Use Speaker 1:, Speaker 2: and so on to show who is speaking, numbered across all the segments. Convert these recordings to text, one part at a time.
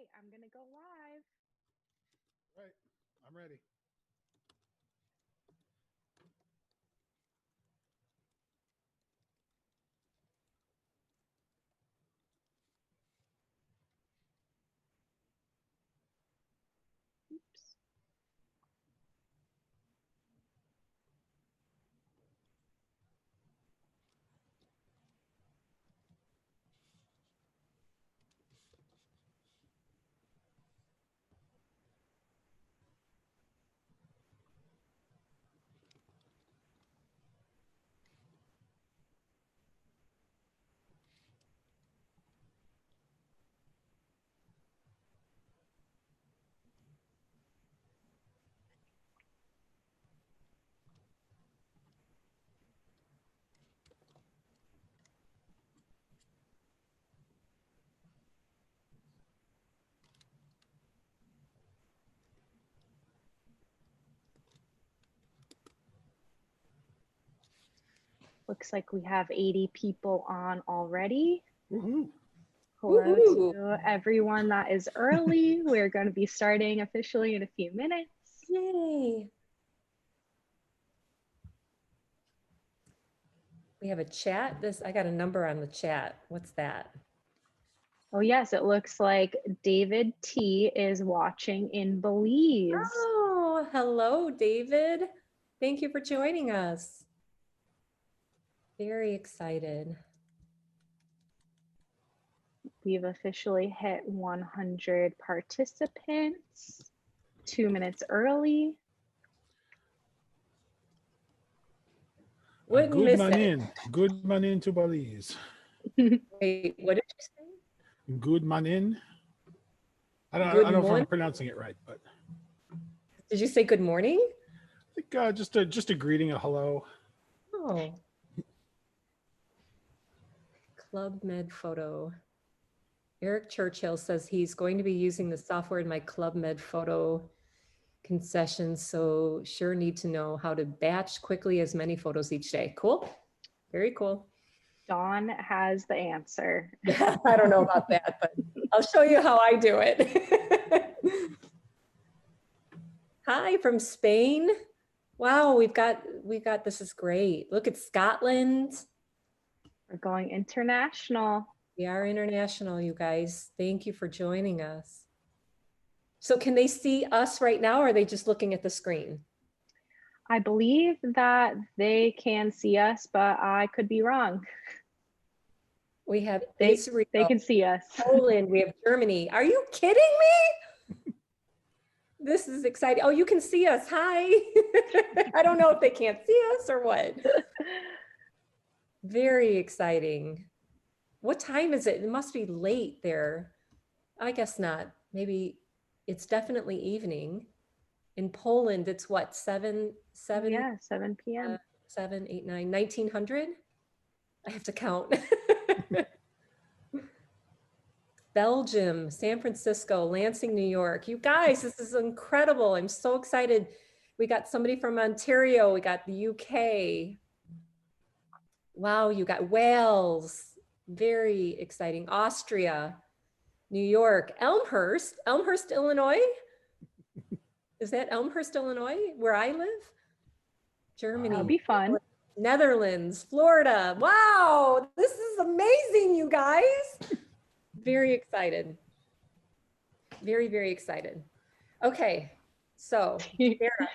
Speaker 1: right, I'm gonna go live.
Speaker 2: Right. I'm ready.
Speaker 1: Oops. Looks like we have 80 people on already.
Speaker 2: Woohoo.
Speaker 1: Hello
Speaker 3: Woohoo.
Speaker 1: to everyone that is early. We're going to be starting officially in a few minutes.
Speaker 3: Yay. We have a chat. I got a number on the chat. What's that?
Speaker 1: Oh yes, it looks like David T is watching in Belize.
Speaker 3: Oh, hello, David. Thank you for joining us. Very excited.
Speaker 1: We've officially hit 100 participants, 2 minutes early.
Speaker 3: Wouldn't
Speaker 2: Good
Speaker 3: miss
Speaker 2: man
Speaker 3: it.
Speaker 2: in. Good man in to Belize.
Speaker 3: Wait, what did you say?
Speaker 2: Good man in. I don't know if I'm
Speaker 3: morning.
Speaker 2: pronouncing it right, but
Speaker 3: Did you say good morning?
Speaker 2: I think just a greeting, a hello.
Speaker 3: Oh. Club Med photo. Eric Churchill says he's going to be using the software in my Club Med photo concessions, so sure need to know how to batch quickly as many photos each day. Cool. Very cool.
Speaker 1: Dawn has the answer.
Speaker 3: I don't know about that, but I'll show you how I do it. Hi from Spain. Wow, we've got, this is great. Look at Scotland.
Speaker 1: We're going international.
Speaker 3: We are international, you guys. Thank you for joining us. So can they see us right now, or are they just looking at the screen?
Speaker 1: I believe that they can see us, but I could be wrong.
Speaker 3: We have
Speaker 1: They
Speaker 3: Israel,
Speaker 1: can see us.
Speaker 3: Poland, we have Germany. Are you kidding me? This is exciting. Oh, you can see us. Hi. I don't know if they can't see us or what. Very exciting. What time is it? It must be late there. I guess not. Maybe it's definitely evening. In Poland, it's what, 7
Speaker 1: Yeah, 7 p.m.
Speaker 3: 7, 8, 9, 1900? I have to count. Belgium, San Francisco, Lansing, New York. You guys, this is incredible. I'm so excited. We got somebody from Ontario. We got the UK. Wow, you got Wales. Very exciting. Austria, New York, Elmhurst, Illinois. Is that Elmhurst, Illinois, where I live? Germany.
Speaker 1: That'll be fun.
Speaker 3: Netherlands, Florida. Wow, this is amazing, you guys. Very excited. Very, very excited. Okay, so Sarah.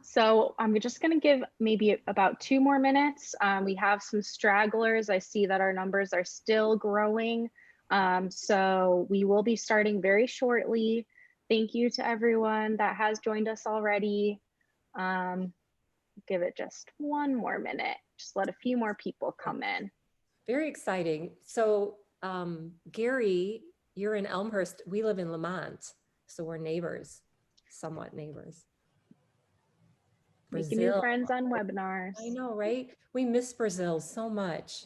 Speaker 1: So I'm just going to give maybe about 2 more minutes. We have some stragglers. I see that our numbers are still growing. So we will be starting very shortly. Thank you to everyone that has joined us already. Give it just 1 more minute. Just let a few more people come in.
Speaker 3: Very exciting. So Gary, you're in Elmhurst. We live in Lamont. So we're neighbors, somewhat neighbors.
Speaker 1: Making new friends on webinars.
Speaker 3: I know, right? We miss Brazil so much.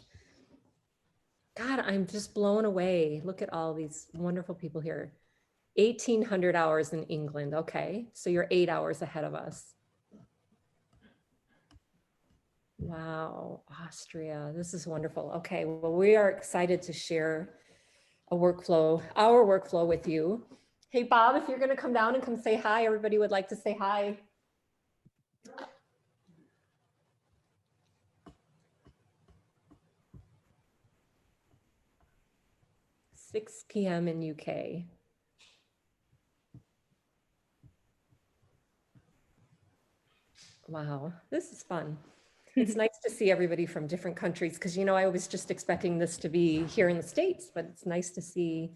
Speaker 3: God, I'm just blown away. Look at all these wonderful people here. 1,800 hours in England. Okay, so you're 8 hours ahead of us. Wow, Austria, this is wonderful. Okay, well, we are excited to share our workflow with you. Hey, Bob, if you're going to come down and come say hi, everybody would like to say hi. Six p.m. in UK. Wow, this is fun. It's nice to see everybody from different countries because, you know, I was just expecting this to be here in the States, but it's nice to see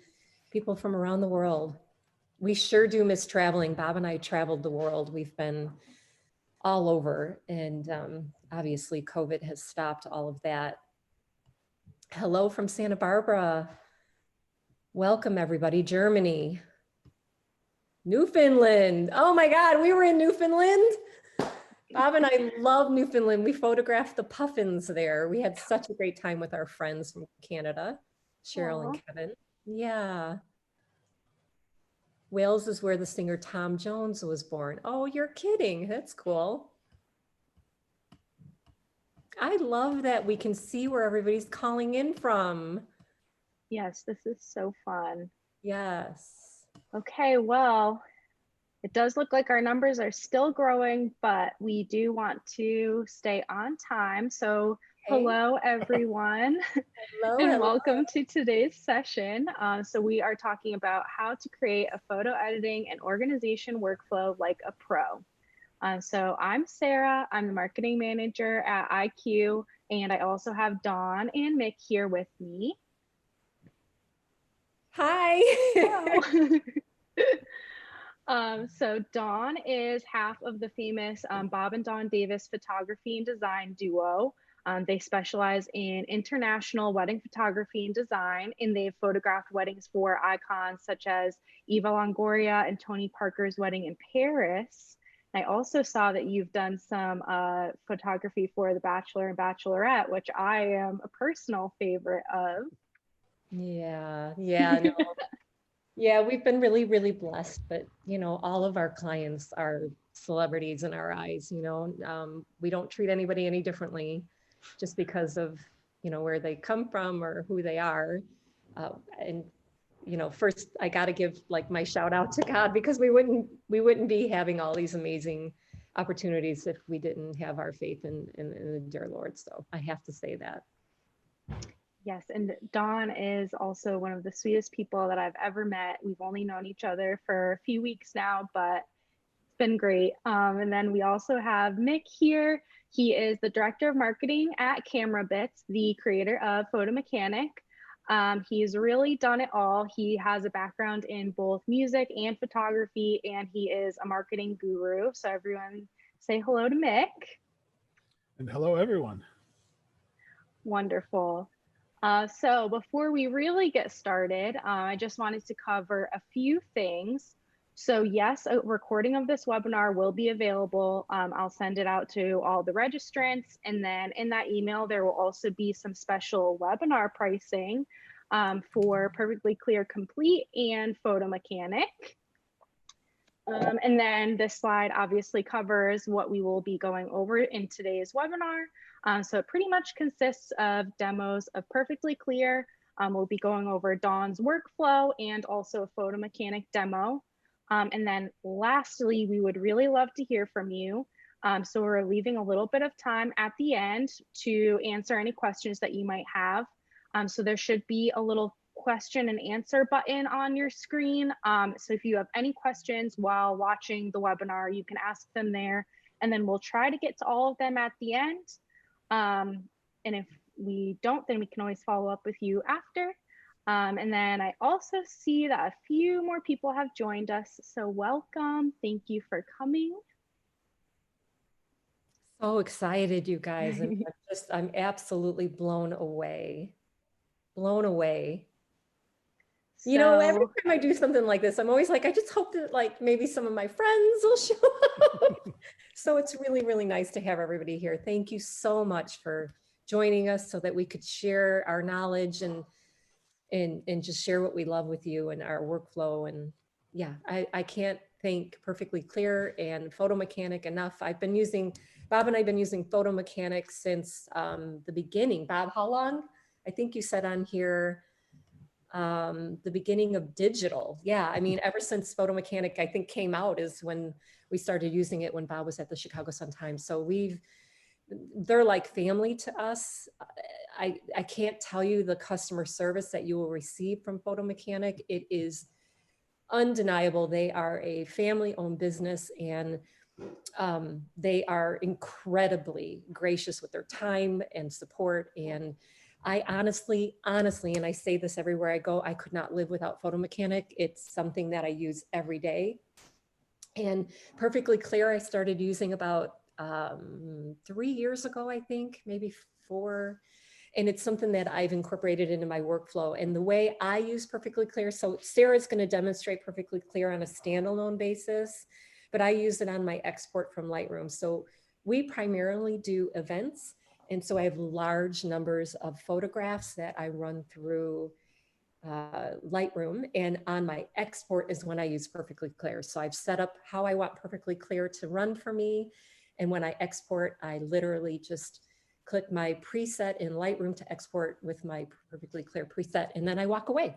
Speaker 3: people from around the world. We sure do miss traveling. Bob and I traveled the world. We've been all over, and obviously COVID has stopped all of that. Hello from Santa Barbara. Welcome everybody. Germany. Newfoundland. Oh my God, we were in Newfoundland. Bob and I love Newfoundland. We photographed the puffins there. We had such a great time with our friends from Canada, Cheryl and Kevin. Yeah. Wales is where the singer Tom Jones was born. Oh, you're kidding. That's cool. I love that we can see where everybody's calling in from.
Speaker 1: Yes, this is so fun.
Speaker 3: Yes.
Speaker 1: Okay, well, it does look like our numbers are still growing, but we do want to stay on time. So hello, everyone,
Speaker 3: Hello,
Speaker 1: and
Speaker 3: hello.
Speaker 1: welcome to today's session. So we are talking about how to create a photo editing and organization workflow like a pro. So I'm Sarah, I'm the marketing manager at IQ, and I also have Dawn and Mick here with me.
Speaker 3: Hi.
Speaker 1: So Dawn is half of the famous Bob and Dawn Davis photography and design duo. They specialize in international wedding photography and design, and they've photographed weddings for icons such as Eva Longoria and Tony Parker's wedding in Paris. I also saw that you've done some photography for The Bachelor and Bachelorette, which I am a personal favorite of.
Speaker 3: Yeah, no. Yeah, we've been really, really blessed, but you know, all of our clients are celebrities in our eyes, you know. We don't treat anybody any differently just because of, you know, where they come from or who they are. And you know, first I got to give like my shout out to God, because we wouldn't be having all these amazing opportunities if we didn't have our faith in the dear Lord. So I have to say that.
Speaker 1: Yes, and Dawn is also one of the sweetest people that I've ever met. We've only known each other for a few weeks now, but it's been great. And then we also have Mick here. He is the director of marketing at Camera Bits, the creator of Photo Mechanic. He's really done it all. He has a background in both music and photography, and he is a marketing guru. So everyone say hello to Mick.
Speaker 2: And hello, everyone.
Speaker 1: Wonderful. So before we really get started, I just wanted to cover a few things. So yes, a recording of this webinar will be available. I'll send it out to all the registrants. And then in that email, there will also be some special webinar pricing for Perfectly Clear Complete and Photo Mechanic. And then this slide obviously covers what we will be going over in today's webinar. So it pretty much consists of demos of Perfectly Clear. We'll be going over Dawn's workflow and also a Photo Mechanic demo. And then lastly, we would really love to hear from you. So we're leaving a little bit of time at the end to answer any questions that you might have. So there should be a little question and answer button on your screen. So if you have any questions while watching the webinar, you can ask them there, and then we'll try to get to all of them at the end. And if we don't, then we can always follow up with you after. And then I also see that a few more people have joined us. So welcome. Thank you for coming.
Speaker 3: So excited, you guys. And I'm absolutely blown away. Blown away. You know, every time I do something like this, I'm always like, I just hope that like maybe some of my friends will show up. So it's really, really nice to have everybody here. Thank you so much for joining us so that we could share our knowledge and just share what we love with you and our workflow. And yeah, I can't thank Perfectly Clear and Photo Mechanic enough. Bob and I've been using Photo Mechanic since the beginning. Bob, how long? I think you said on here, the beginning of digital. Yeah, I mean, ever since Photo Mechanic, I think, came out is when we started using it when Bob was at the Chicago Sun-Times. So they're like family to us. I can't tell you the customer service that you will receive from Photo Mechanic. It is undeniable. They are a family-owned business, and they are incredibly gracious with their time and support. And I honestly, and I say this everywhere I go, I could not live without Photo Mechanic. It's something that I use every day. And Perfectly Clear, I started using about 3 years ago, I think, maybe 4. And it's something that I've incorporated into my workflow. And the way I use Perfectly Clear, so Sarah's going to demonstrate Perfectly Clear on a standalone basis, but I use it on my export from Lightroom. So we primarily do events. And so I have large numbers of photographs that I run through Lightroom, and on my export is when I use Perfectly Clear. So I've set up how I want Perfectly Clear to run for me. And when I export, I literally just click my preset in Lightroom to export with my Perfectly Clear preset, and then I walk away.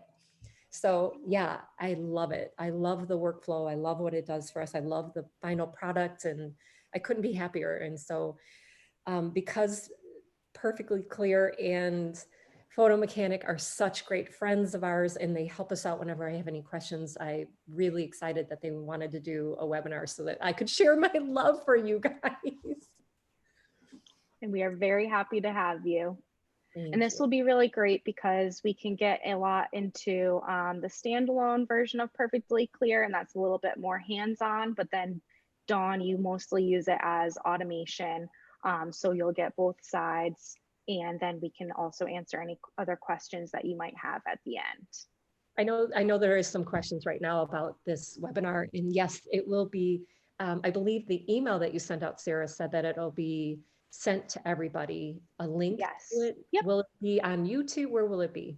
Speaker 3: So yeah, I love it. I love the workflow. I love what it does for us. I love the final product, and I couldn't be happier. And so because Perfectly Clear and Photo Mechanic are such great friends of ours, and they help us out whenever I have any questions, I'm really excited that they wanted to do a webinar so that I could share my love for you guys.
Speaker 1: And we are very happy to have you. And
Speaker 3: Thank
Speaker 1: this
Speaker 3: you.
Speaker 1: will be really great because we can get a lot into the standalone version of Perfectly Clear, and that's a little bit more hands-on. But then, Dawn, you mostly use it as automation, so you'll get both sides, and then we can also answer any other questions that you might have at the end.
Speaker 3: I know there is some questions right now about this webinar, and yes, it will be. I believe the email that you sent out, Sarah, said that it'll be sent to everybody, a link
Speaker 1: Yes.
Speaker 3: to it.
Speaker 1: Yep.
Speaker 3: Will it be on YouTube? Where will it be?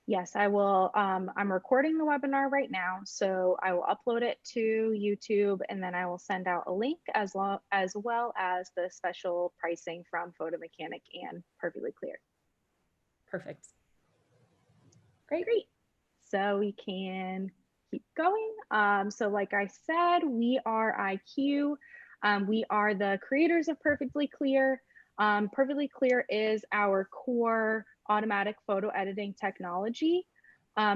Speaker 1: Yes, I will. I'm recording the webinar right now, so I will upload it to YouTube, and then I will send out a link as well as the special pricing from Photo Mechanic and Perfectly Clear.
Speaker 3: Perfect. Great.
Speaker 1: Great. So we can keep going. So like I said, we are IQ. We are the creators of Perfectly Clear. Perfectly Clear is our core automatic photo editing technology.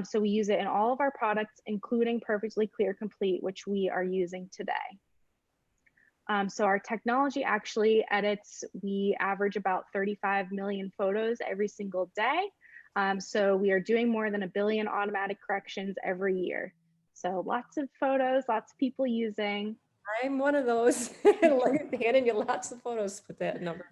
Speaker 1: So we use it in all of our products, including Perfectly Clear Complete, which we are using today. So our technology actually edits, we average about 35 million photos every single day. So we are doing more than 1 billion automatic corrections every year. So lots of photos, lots of people using.
Speaker 3: I'm one of those. Handing you lots of photos with that number.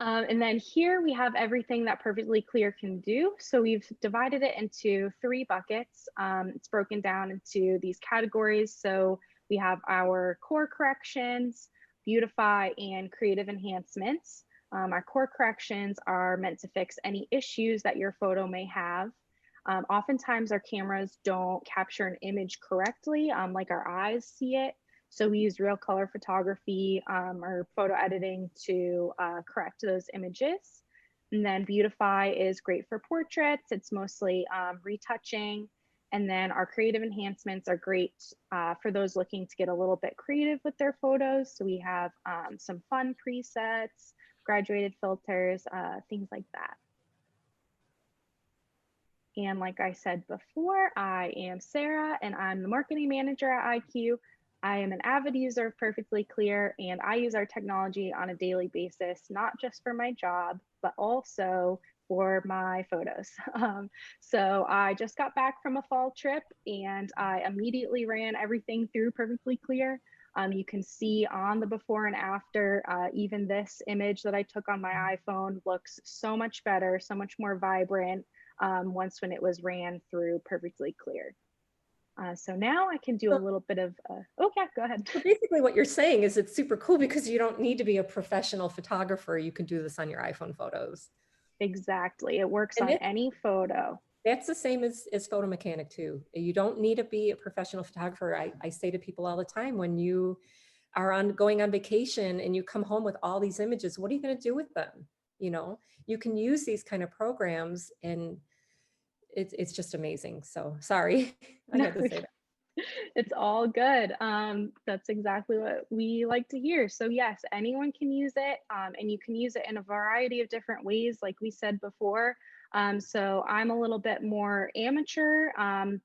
Speaker 1: And then here we have everything that Perfectly Clear can do. So we've divided it into 3 buckets. It's broken down into these categories. So we have our core corrections, beautify, and creative enhancements. Our core corrections are meant to fix any issues that your photo may have. Oftentimes our cameras don't capture an image correctly, like our eyes see it. So we use real color photography or photo editing to correct those images. And then beautify is great for portraits. It's mostly retouching. And then our creative enhancements are great for those looking to get a little bit creative with their photos. So we have some fun presets, graduated filters, things like that. And like I said before, I am Sarah and I'm the marketing manager at IQ. I am an avid user of Perfectly Clear, and I use our technology on a daily basis, not just for my job, but also for my photos. So I just got back from a fall trip and I immediately ran everything through Perfectly Clear. You can see on the before and after, even this image that I took on my iPhone looks so much better, so much more vibrant once when it was ran through Perfectly Clear. So now I can do a little bit of, okay, go ahead.
Speaker 3: So basically what you're saying is it's super cool because you don't need to be a professional photographer. You can do this on your iPhone photos.
Speaker 1: Exactly. It works
Speaker 3: And
Speaker 1: on any photo.
Speaker 3: That's the same as Photo Mechanic too. You don't need to be a professional photographer. I say to people all the time, when you are going on vacation and you come home with all these images, what are you going to do with them? You know, you can use these kind of programs and it's just amazing. So sorry, I
Speaker 1: No,
Speaker 3: had to say that.
Speaker 1: it's all good. That's exactly what we like to hear. So yes, anyone can use it, and you can use it in a variety of different ways, like we said before. So I'm a little bit more amateur,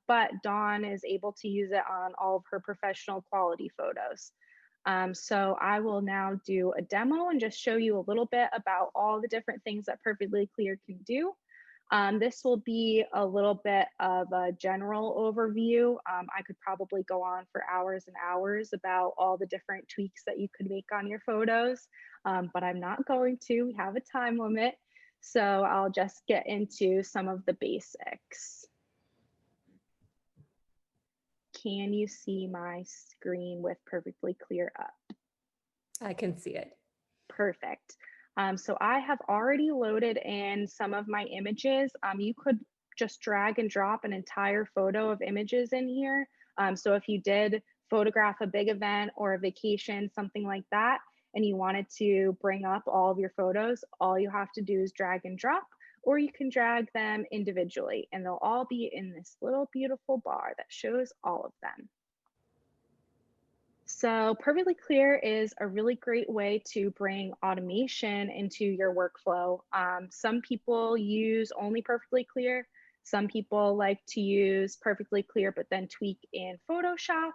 Speaker 1: but Dawn is able to use it on all of her professional quality photos. So I will now do a demo and just show you a little bit about all the different things that Perfectly Clear can do. This will be a little bit of a general overview. I could probably go on for hours and hours about all the different tweaks that you could make on your photos, but I'm not going to. We have a time limit. So I'll just get into some of the basics. Can you see my screen with Perfectly Clear up?
Speaker 3: I can see it.
Speaker 1: Perfect. So I have already loaded in some of my images. You could just drag and drop an entire photo of images in here. So if you did photograph a big event or a vacation, something like that, and you wanted to bring up all of your photos, all you have to do is drag and drop, or you can drag them individually, and they'll all be in this little beautiful bar that shows all of them. So Perfectly Clear is a really great way to bring automation into your workflow. Some people use only Perfectly Clear. Some people like to use Perfectly Clear, but then tweak in Photoshop.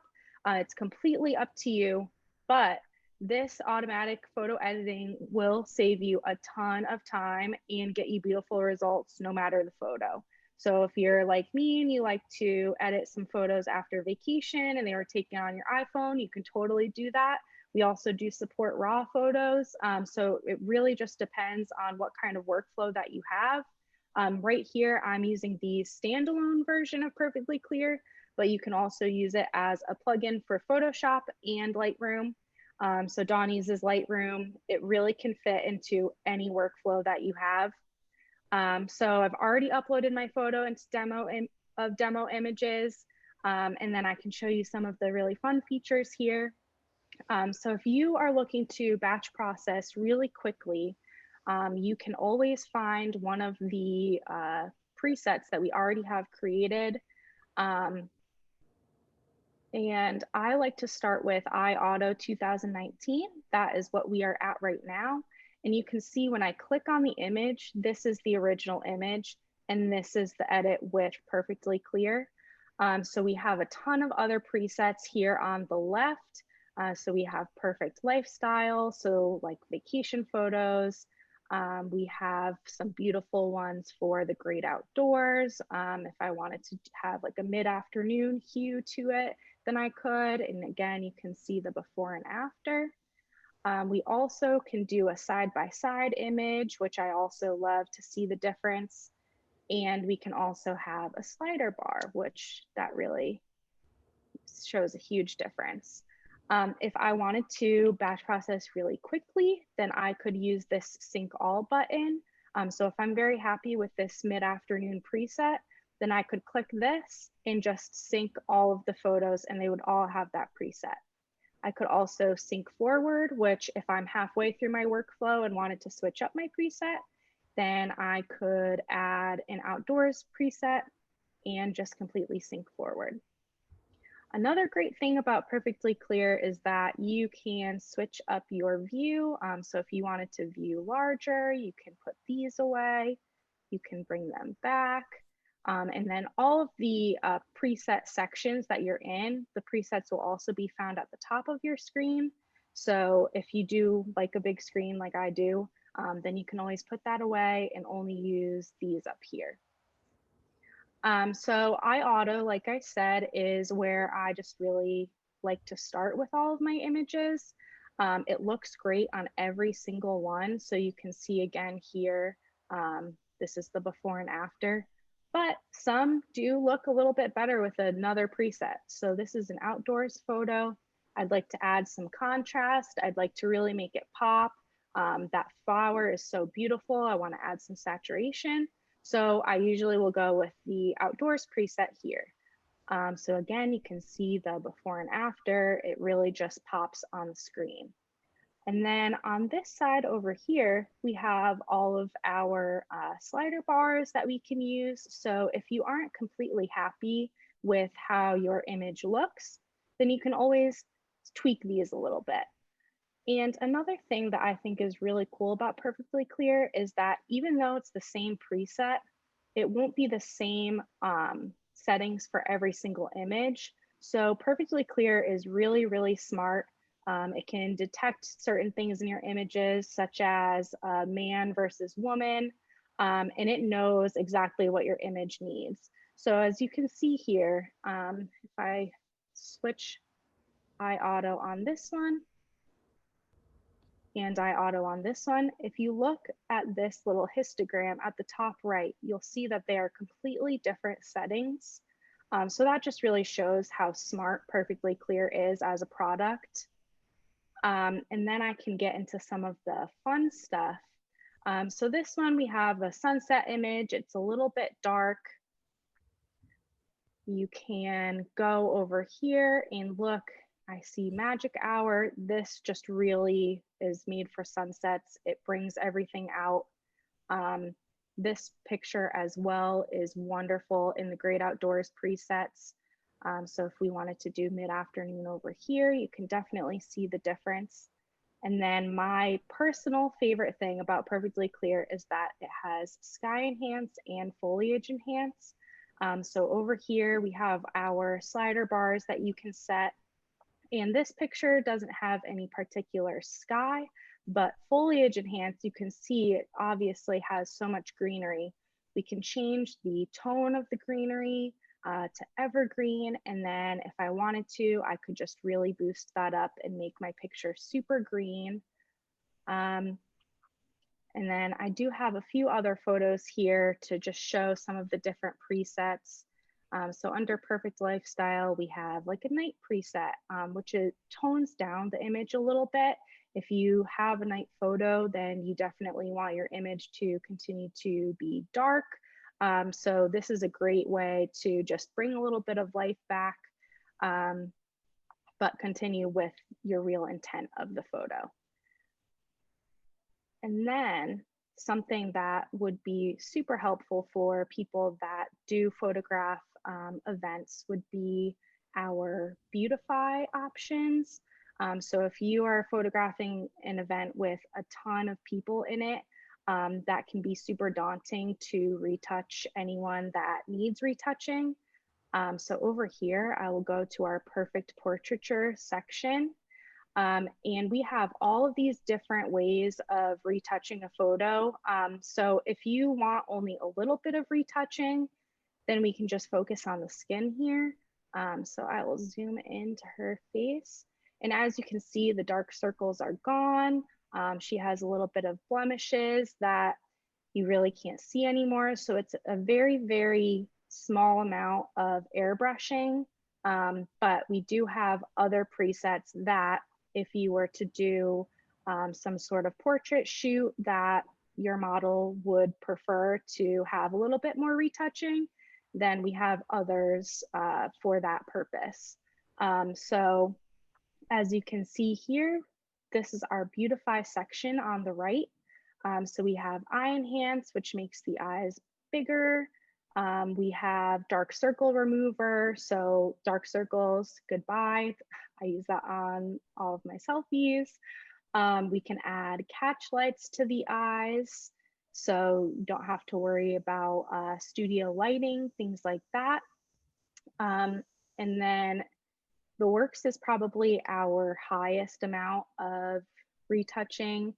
Speaker 1: It's completely up to you, but this automatic photo editing will save you a ton of time and get you beautiful results no matter the photo. So if you're like me and you like to edit some photos after vacation and they were taken on your iPhone, you can totally do that. We also do support raw photos. So it really just depends on what kind of workflow that you have. Right here, I'm using the standalone version of Perfectly Clear, but you can also use it as a plugin for Photoshop and Lightroom. So Dawn uses Lightroom. It really can fit into any workflow that you have. So I've already uploaded my photo into demo images, and then I can show you some of the really fun features here. So if you are looking to batch process really quickly, you can always find one of the presets that we already have created. And I like to start with iAuto 2019. That is what we are at right now. And you can see when I click on the image, this is the original image, and this is the edit with Perfectly Clear. So we have a ton of other presets here on the left. So we have perfect lifestyle, so like vacation photos. We have some beautiful ones for the great outdoors. If I wanted to have like a mid-afternoon hue to it, then I could. And again, you can see the before and after. We also can do a side-by-side image, which I also love to see the difference. And we can also have a slider bar, which that really shows a huge difference. If I wanted to batch process really quickly, then I could use this sync all button. So if I'm very happy with this mid-afternoon preset, then I could click this and just sync all of the photos and they would all have that preset. I could also sync forward, which if I'm halfway through my workflow and wanted to switch up my preset, then I could add an outdoors preset and just completely sync forward. Another great thing about Perfectly Clear is that you can switch up your view. So if you wanted to view larger, you can put these away, you can bring them back. And then all of the preset sections that you're in, the presets will also be found at the top of your screen. So if you do like a big screen like I do, then you can always put that away and only use these up here. So iAuto, like I said, is where I just really like to start with all of my images. It looks great on every single one. So you can see again here, this is the before and after, but some do look a little bit better with another preset. So this is an outdoors photo. I'd like to add some contrast. I'd like to really make it pop. That flower is so beautiful. I want to add some saturation. So I usually will go with the outdoors preset here. So again, you can see the before and after, it really just pops on the screen. And then on this side over here, we have all of our slider bars that we can use. So if you aren't completely happy with how your image looks, then you can always tweak these a little bit. And another thing that I think is really cool about Perfectly Clear is that even though it's the same preset, it won't be the same settings for every single image. So Perfectly Clear is really, really smart. It can detect certain things in your images, such as man versus woman, and it knows exactly what your image needs. So as you can see here, if I switch eye auto on this one, and eye auto on this one, if you look at this little histogram at the top right, you'll see that they are completely different settings. So that just really shows how smart Perfectly Clear is as a product. And then I can get into some of the fun stuff. So this one, we have a sunset image. It's a little bit dark. You can go over here and look. I see magic hour. This just really is made for sunsets. It brings everything out. This picture as well is wonderful in the Great Outdoors presets. So if we wanted to do mid-afternoon over here, you can definitely see the difference. And then my personal favorite thing about Perfectly Clear is that it has sky enhance and foliage enhance. So over here, we have our slider bars that you can set. And this picture doesn't have any particular sky, but foliage enhance, you can see it obviously has so much greenery. We can change the tone of the greenery to evergreen. And then if I wanted to, I could just really boost that up and make my picture super green. And then I do have a few other photos here to just show some of the different presets. So under perfect lifestyle, we have like a night preset, which tones down the image a little bit. If you have a night photo, then you definitely want your image to continue to be dark. So this is a great way to just bring a little bit of life back, but continue with your real intent of the photo. And then something that would be super helpful for people that do photograph events would be our beautify options. So if you are photographing an event with a ton of people in it, that can be super daunting to retouch anyone that needs retouching. So over here, I will go to our perfect portraiture section. And we have all of these different ways of retouching a photo. So if you want only a little bit of retouching, then we can just focus on the skin here. So I will zoom into her face. And as you can see, the dark circles are gone. She has a little bit of blemishes that you really can't see anymore. So it's a very, very small amount of airbrushing. But we do have other presets that if you were to do some sort of portrait shoot that your model would prefer to have a little bit more retouching, then we have others for that purpose. So as you can see here, this is our beautify section on the right. So we have eye enhance, which makes the eyes bigger. We have dark circle remover. So dark circles, goodbye. I use that on all of my selfies. We can add catch lights to the eyes. So you don't have to worry about studio lighting, things like that. And then the works is probably our highest amount of retouching.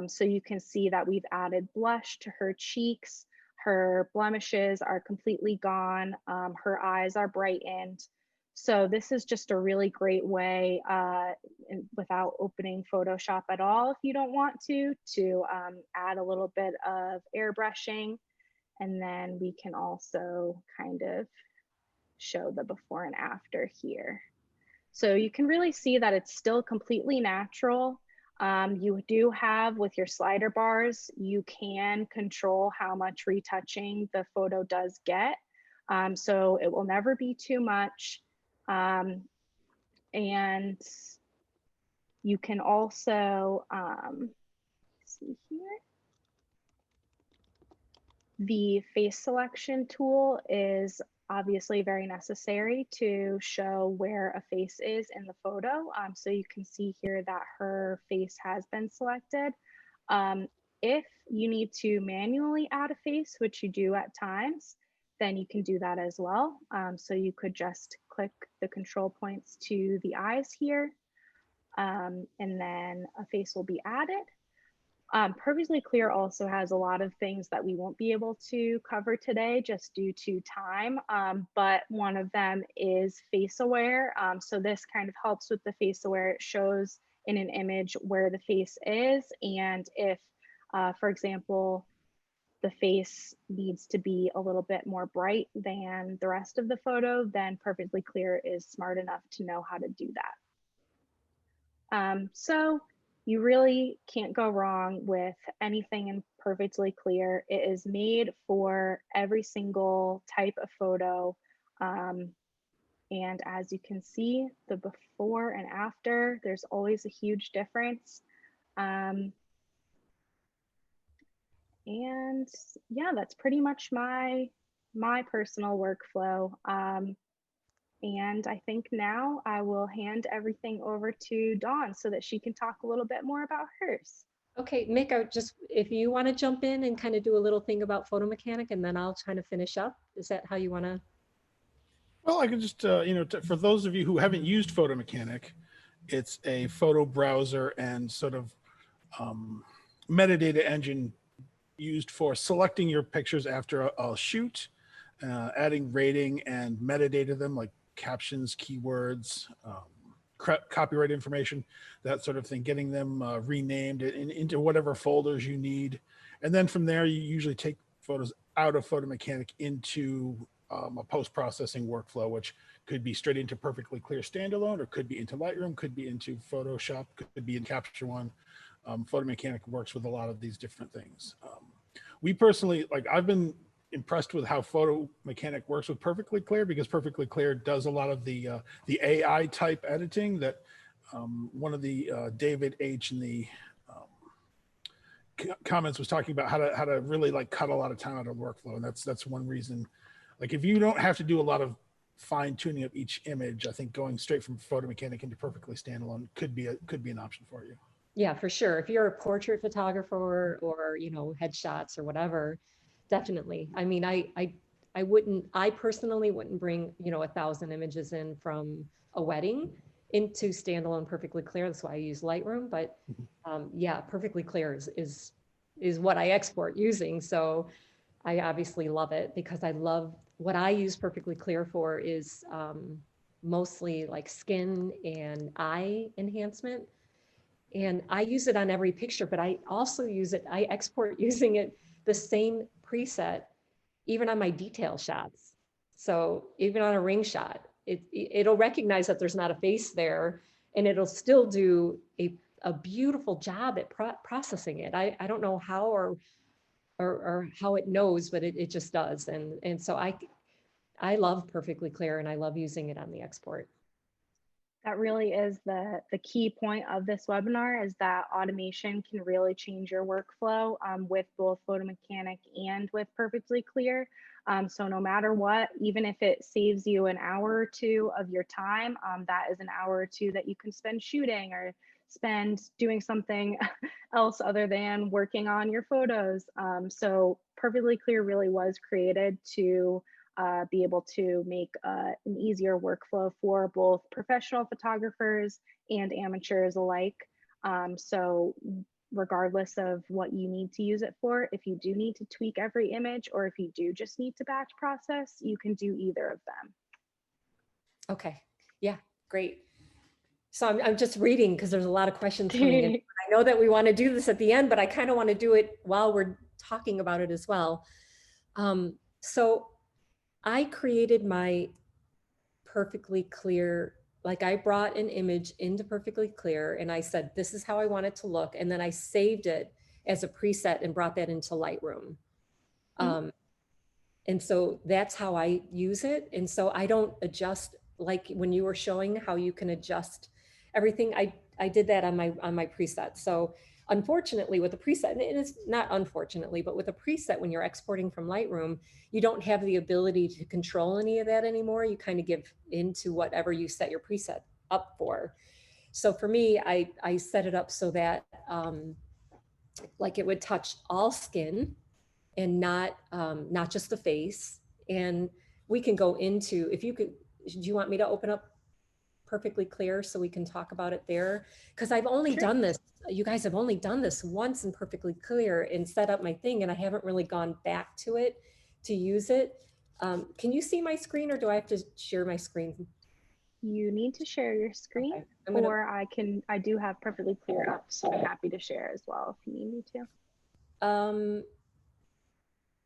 Speaker 1: So you can see that we've added blush to her cheeks. Her blemishes are completely gone. Her eyes are brightened. So this is just a really great way without opening Photoshop at all if you don't want to add a little bit of airbrushing. And then we can also kind of show the before and after here. So you can really see that it's still completely natural. You do have with your slider bars, you can control how much retouching the photo does get. So it will never be too much. And You can also, see here, the face selection tool is obviously very necessary to show where a face is in the photo. So you can see here that her face has been selected. If you need to manually add a face, which you do at times, then you can do that as well. So you could just click the control points to the eyes here, and then a face will be added. Perfectly Clear also has a lot of things that we won't be able to cover today just due to time, but one of them is face aware. So this kind of helps with the face aware. It shows in an image where the face is, and if, for example, the face needs to be a little bit more bright than the rest of the photo, then Perfectly Clear is smart enough to know how to do that. So you really can't go wrong with anything in Perfectly Clear. It is made for every single type of photo. And as you can see, the before and after, there's always a huge difference. And yeah, that's pretty much my personal workflow. And I think now I will hand everything over to Dawn so that she can talk a little bit more about hers.
Speaker 3: Okay, Mick, if you want to jump in and kind of do a little thing about photo mechanic, and then I'll kind of finish up. Is that how you want to?
Speaker 2: Well, I can just, for those of you who haven't used Photo Mechanic, it's a photo browser and sort of metadata engine used for selecting your pictures after a shoot, adding rating and metadata to them, like captions, keywords, copyright information, that sort of thing, getting them renamed into whatever folders you need. And then from there, you usually take photos out of Photo Mechanic into a post-processing workflow, which could be straight into Perfectly Clear standalone, or could be into Lightroom, could be into Photoshop, could be in Capture One. Photo Mechanic works with a lot of these different things. We personally, I've been impressed with how Photo Mechanic works with Perfectly Clear, because Perfectly Clear does a lot of the AI type editing that one of the David H in the comments was talking about, how to really cut a lot of time out of workflow. And that's one reason, if you don't have to do a lot of fine tuning of each image, I think going straight from Photo Mechanic into Perfectly Standalone could be an option for you.
Speaker 3: Yeah, for sure. If you're a portrait photographer or, headshots or whatever, definitely. I mean, I personally wouldn't bring, 1,000 images in from a wedding into standalone Perfectly Clear. That's why I use Lightroom. But yeah, Perfectly Clear is what I export using. So I obviously love it, because I love what I use Perfectly Clear for is mostly like skin and eye enhancement. And I use it on every picture, but I also I export using it, the same preset, even on my detail shots. So even on a ring shot, it'll recognize that there's not a face there, and it'll still do a beautiful job at processing it. I don't know how or how it knows, but it just does. And so I love Perfectly Clear, and I love using it on the export.
Speaker 1: That really is the key point of this webinar, is that automation can really change your workflow with both Photo Mechanic and with Perfectly Clear. So no matter what, even if it saves you an hour or two of your time, that is an hour or two that you can spend shooting or spend doing something else other than working on your photos. So Perfectly Clear really was created to be able to make an easier workflow for both professional photographers and amateurs alike. So regardless of what you need to use it for, if you do need to tweak every image, or if you do just need to batch process, you can do either of them.
Speaker 3: Okay, yeah, great. So I'm just reading because there's a lot of questions coming in. I know that we want to do this at the end, but I kind of want to do it while we're talking about it as well. So I created my Perfectly Clear, I brought an image into Perfectly Clear and I said, this is how I want it to look. And then I saved it as a preset and brought that into Lightroom. And so that's how I use it. And so I don't adjust, like when you were showing how you can adjust everything. I did that on my preset. So unfortunately with a preset, and it's not unfortunately, but with a preset, when you're exporting from Lightroom, you don't have the ability to control any of that anymore. You kind of give into whatever you set your preset up for. So for me, I set it up so that like it would touch all skin and not just the face. And we can go into, if you could, do you want me to open up Perfectly Clear so we can talk about it there? Because I've only
Speaker 1: Sure.
Speaker 3: done this, you guys have only done this once in Perfectly Clear and set up my thing, and I haven't really gone back to it to use it. Can you see my screen, or do I have to share my screen?
Speaker 1: You need to share your screen,
Speaker 3: Okay, I'm gonna,
Speaker 1: or I do have Perfectly Clear up, so I'm happy to share as well if you need me to.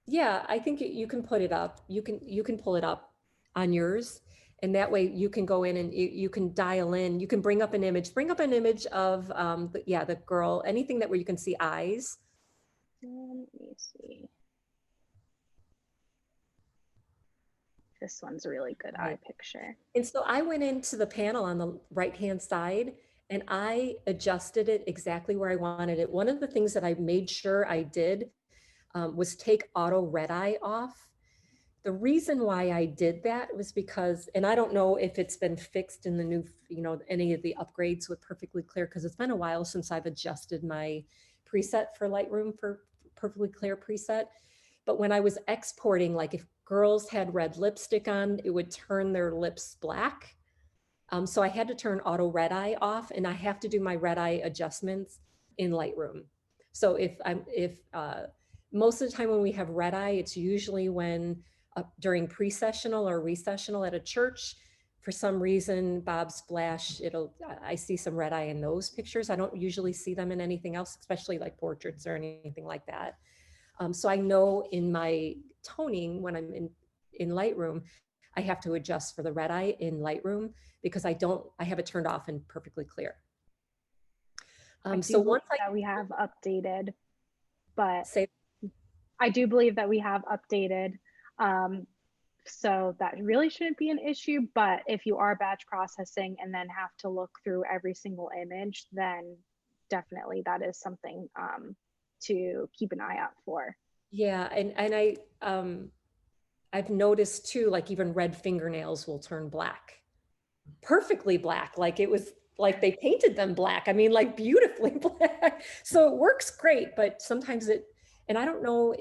Speaker 3: yeah, I think you can put it up. You can pull it up on yours, and that way you can go in and you can dial in. You can bring up an image. Bring up an image of yeah, the girl. Anything that where you can see eyes.
Speaker 1: Let me see. This one's a really good eye
Speaker 3: Right.
Speaker 1: picture.
Speaker 3: And so I went into the panel on the right-hand side and I adjusted it exactly where I wanted it. One of the things that I made sure I did was take auto red eye off. The reason why I did that was because, and I don't know if it's been fixed in the new, you know, any of the upgrades with Perfectly Clear, because it's been a while since I've adjusted my preset for Lightroom for Perfectly Clear preset. But when I was exporting, like if girls had red lipstick on, it would turn their lips black. So I had to turn auto red eye off, and I have to do my red eye adjustments in Lightroom. So if most of the time when we have red eye, it's usually when during pre-sessional or recessional at a church. For some reason, Bob Splash, I see some red eye in those pictures. I don't usually see them in anything else, especially like portraits or anything like that. So I know in my toning when I'm in Lightroom, I have to adjust for the red eye in Lightroom because I have it turned off and Perfectly Clear.
Speaker 1: I do
Speaker 3: So
Speaker 1: believe
Speaker 3: once I
Speaker 1: that we have updated, but
Speaker 3: say,
Speaker 1: I do believe that we have updated. So that really shouldn't be an issue. But if you are batch processing and then have to look through every single image, then definitely that is something to keep an eye out for.
Speaker 3: yeah, and I've noticed too, like even red fingernails will turn black, perfectly black, like it was like they painted them black. I mean, like beautifully black. So it works great, but sometimes and I don't know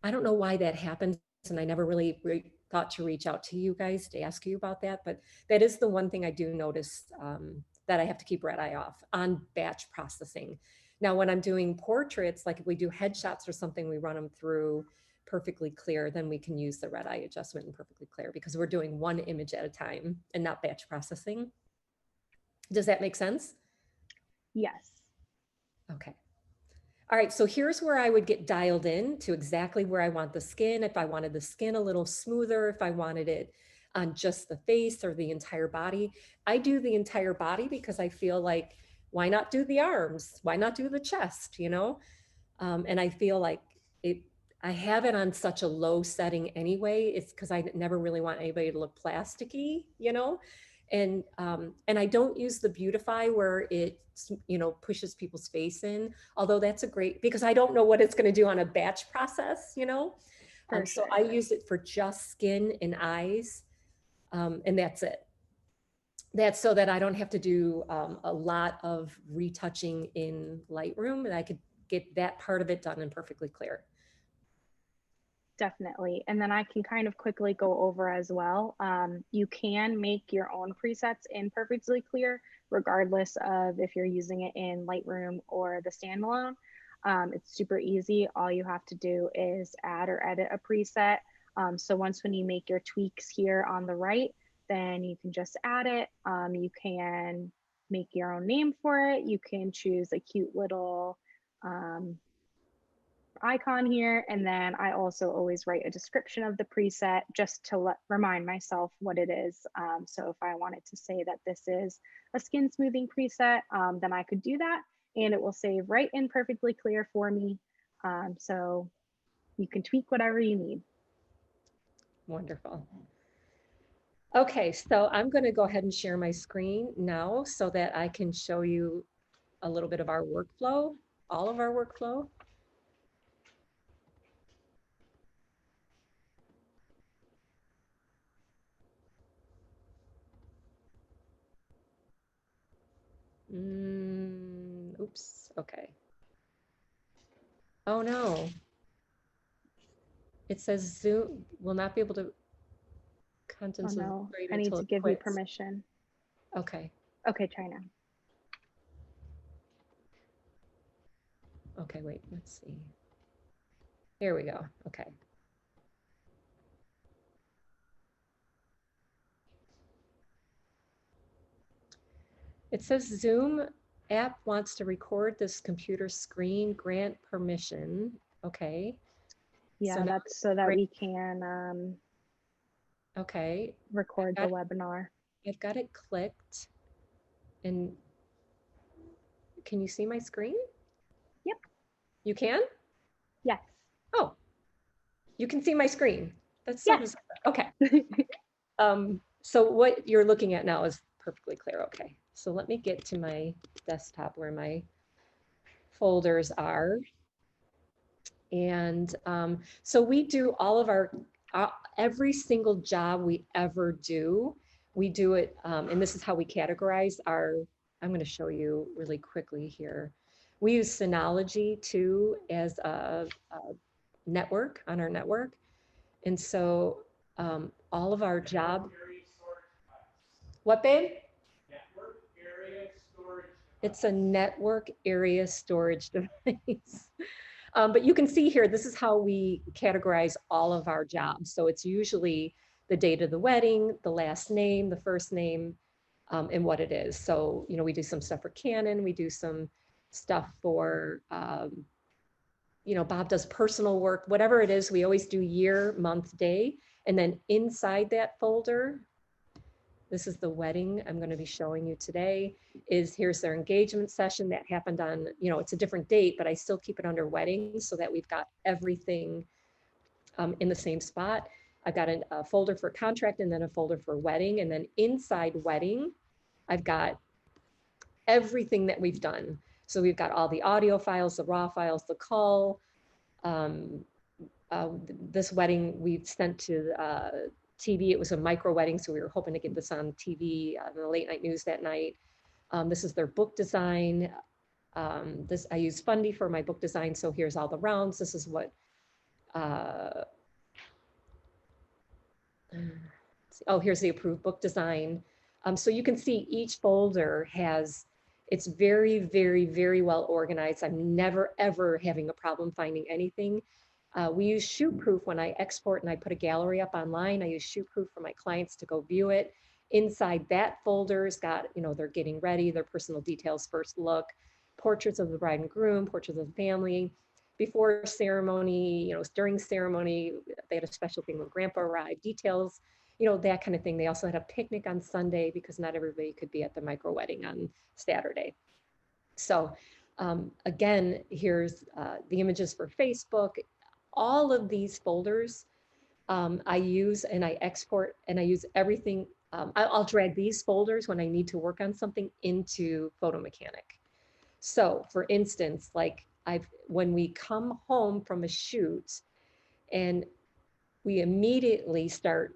Speaker 3: why that happens. And I never really thought to reach out to you guys to ask you about that. But that is the one thing I do notice that I have to keep red eye off on batch processing. Now, when I'm doing portraits, like if we do headshots or something, we run them through Perfectly Clear, then we can use the red eye adjustment in Perfectly Clear because we're doing one image at a time and not batch processing. Does that make sense?
Speaker 1: Yes.
Speaker 3: Okay. All right, so here's where I would get dialed in to exactly where I want the skin. If I wanted the skin a little smoother, if I wanted it on just the face or the entire body. I do the entire body because I feel like, why not do the arms? Why not do the chest, you know? And I feel like I have it on such a low setting anyway. It's because I never really want anybody to look plasticky, you know? And I don't use the beautify where it, you know, pushes people's face in, although that's a great, because I don't know what it's going to do on a batch process, you know?
Speaker 1: For
Speaker 3: So
Speaker 1: sure.
Speaker 3: I use it for just skin and eyes, and that's it. That's so that I don't have to do a lot of retouching in Lightroom, and I could get that part of it done and Perfectly Clear.
Speaker 1: Definitely. And then I can kind of quickly go over as well. You can make your own presets in Perfectly Clear, regardless of if you're using it in Lightroom or the standalone. It's super easy. All you have to do is add or edit a preset. So once when you make your tweaks here on the right, then you can just add it. You can make your own name for it. You can choose a cute little icon here. And then I also always write a description of the preset just to remind myself what it is. So if I wanted to say that this is a skin smoothing preset, then I could do that and it will save right in Perfectly Clear for me. So you can tweak whatever you need.
Speaker 3: Wonderful. Okay, so I'm going to go ahead and share my screen now so that I can show you a little bit of our workflow, all of our workflow. Oops, okay. Oh no. It says Zoom will not be able to
Speaker 1: Oh
Speaker 3: contents of
Speaker 1: no,
Speaker 3: screen
Speaker 1: I need
Speaker 3: until
Speaker 1: to
Speaker 3: it
Speaker 1: give you
Speaker 3: quits.
Speaker 1: permission.
Speaker 3: Okay,
Speaker 1: Okay, try now.
Speaker 3: okay, wait, let's see. Here we go, okay. It says Zoom app wants to record this computer screen, grant permission. Okay. So
Speaker 1: Yeah,
Speaker 3: now
Speaker 1: that's so that we can
Speaker 3: okay.
Speaker 1: record the webinar.
Speaker 3: I've got it clicked. And can you see my screen?
Speaker 1: Yep.
Speaker 3: You can?
Speaker 1: Yes.
Speaker 3: Oh, you can see my screen. That's so
Speaker 1: Yes.
Speaker 3: bizarre. Okay. So what you're looking at now is perfectly clear. Okay. So let me get to my desktop where my folders are. And so we do all of our, every single job we ever do, we do it, and this is how we categorize our, I'm going to show you really quickly here. We use Synology too as a network on our network. And so all of our job, what babe? Network area storage. It's a network area storage device. But you can see here, this is how we categorize all of our jobs. So it's usually the date of the wedding, the last name, the first name, and what it is. So, you know, we do some stuff for Canon, we do some stuff for, you know, Bob does personal work, whatever it is, we always do year, month, day. And then inside that folder, this is the wedding I'm going to be showing you today, is here's their engagement session that happened on, you know, it's a different date, but I still keep it under wedding so that we've got everything in the same spot. I've got a folder for contract and then a folder for wedding. And then inside wedding, I've got everything that we've done. So we've got all the audio files, the raw files, the call. This wedding we sent to TV. It was a micro wedding, so we were hoping to get this on TV, the late night news that night. This is their book design. This I use Fundy for my book design, so here's all the rounds. This is what, oh, here's the approved book design. So you can see each folder has, it's very, very, very well organized. I'm never, ever having a problem finding anything. We use Shootproof when I export and I put a gallery up online. I use Shootproof for my clients to go view it. Inside that folder's got, you know, they're getting ready, their personal details, first look, portraits of the bride and groom, portraits of the family, before ceremony, you know, during ceremony, they had a special thing when grandpa arrived, details, you know, that kind of thing. They also had a picnic on Sunday because not everybody could be at the micro wedding on Saturday. So again, here's the images for Facebook. All of these folders I use and I export and I use everything. I'll drag these folders when I need to work on something into Photo Mechanic. So for instance, like when we come home from a shoot and we immediately start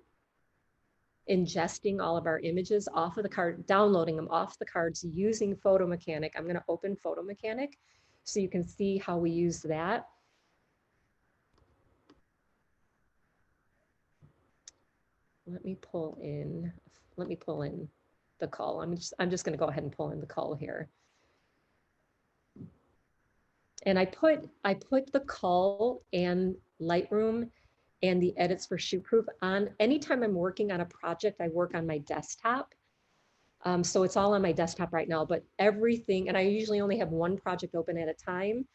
Speaker 3: ingesting all of our images off of the card, downloading them off the cards using Photo Mechanic. I'm going to open Photo Mechanic so you can see how we use that. Let me pull in the cull. I'm just going to go ahead and pull in the cull here. And I put the cull and Lightroom and the edits for Shootproof on. Anytime I'm working on a project, I work on my desktop. So it's all on my desktop right now, but everything, and I usually only have one project open at a time.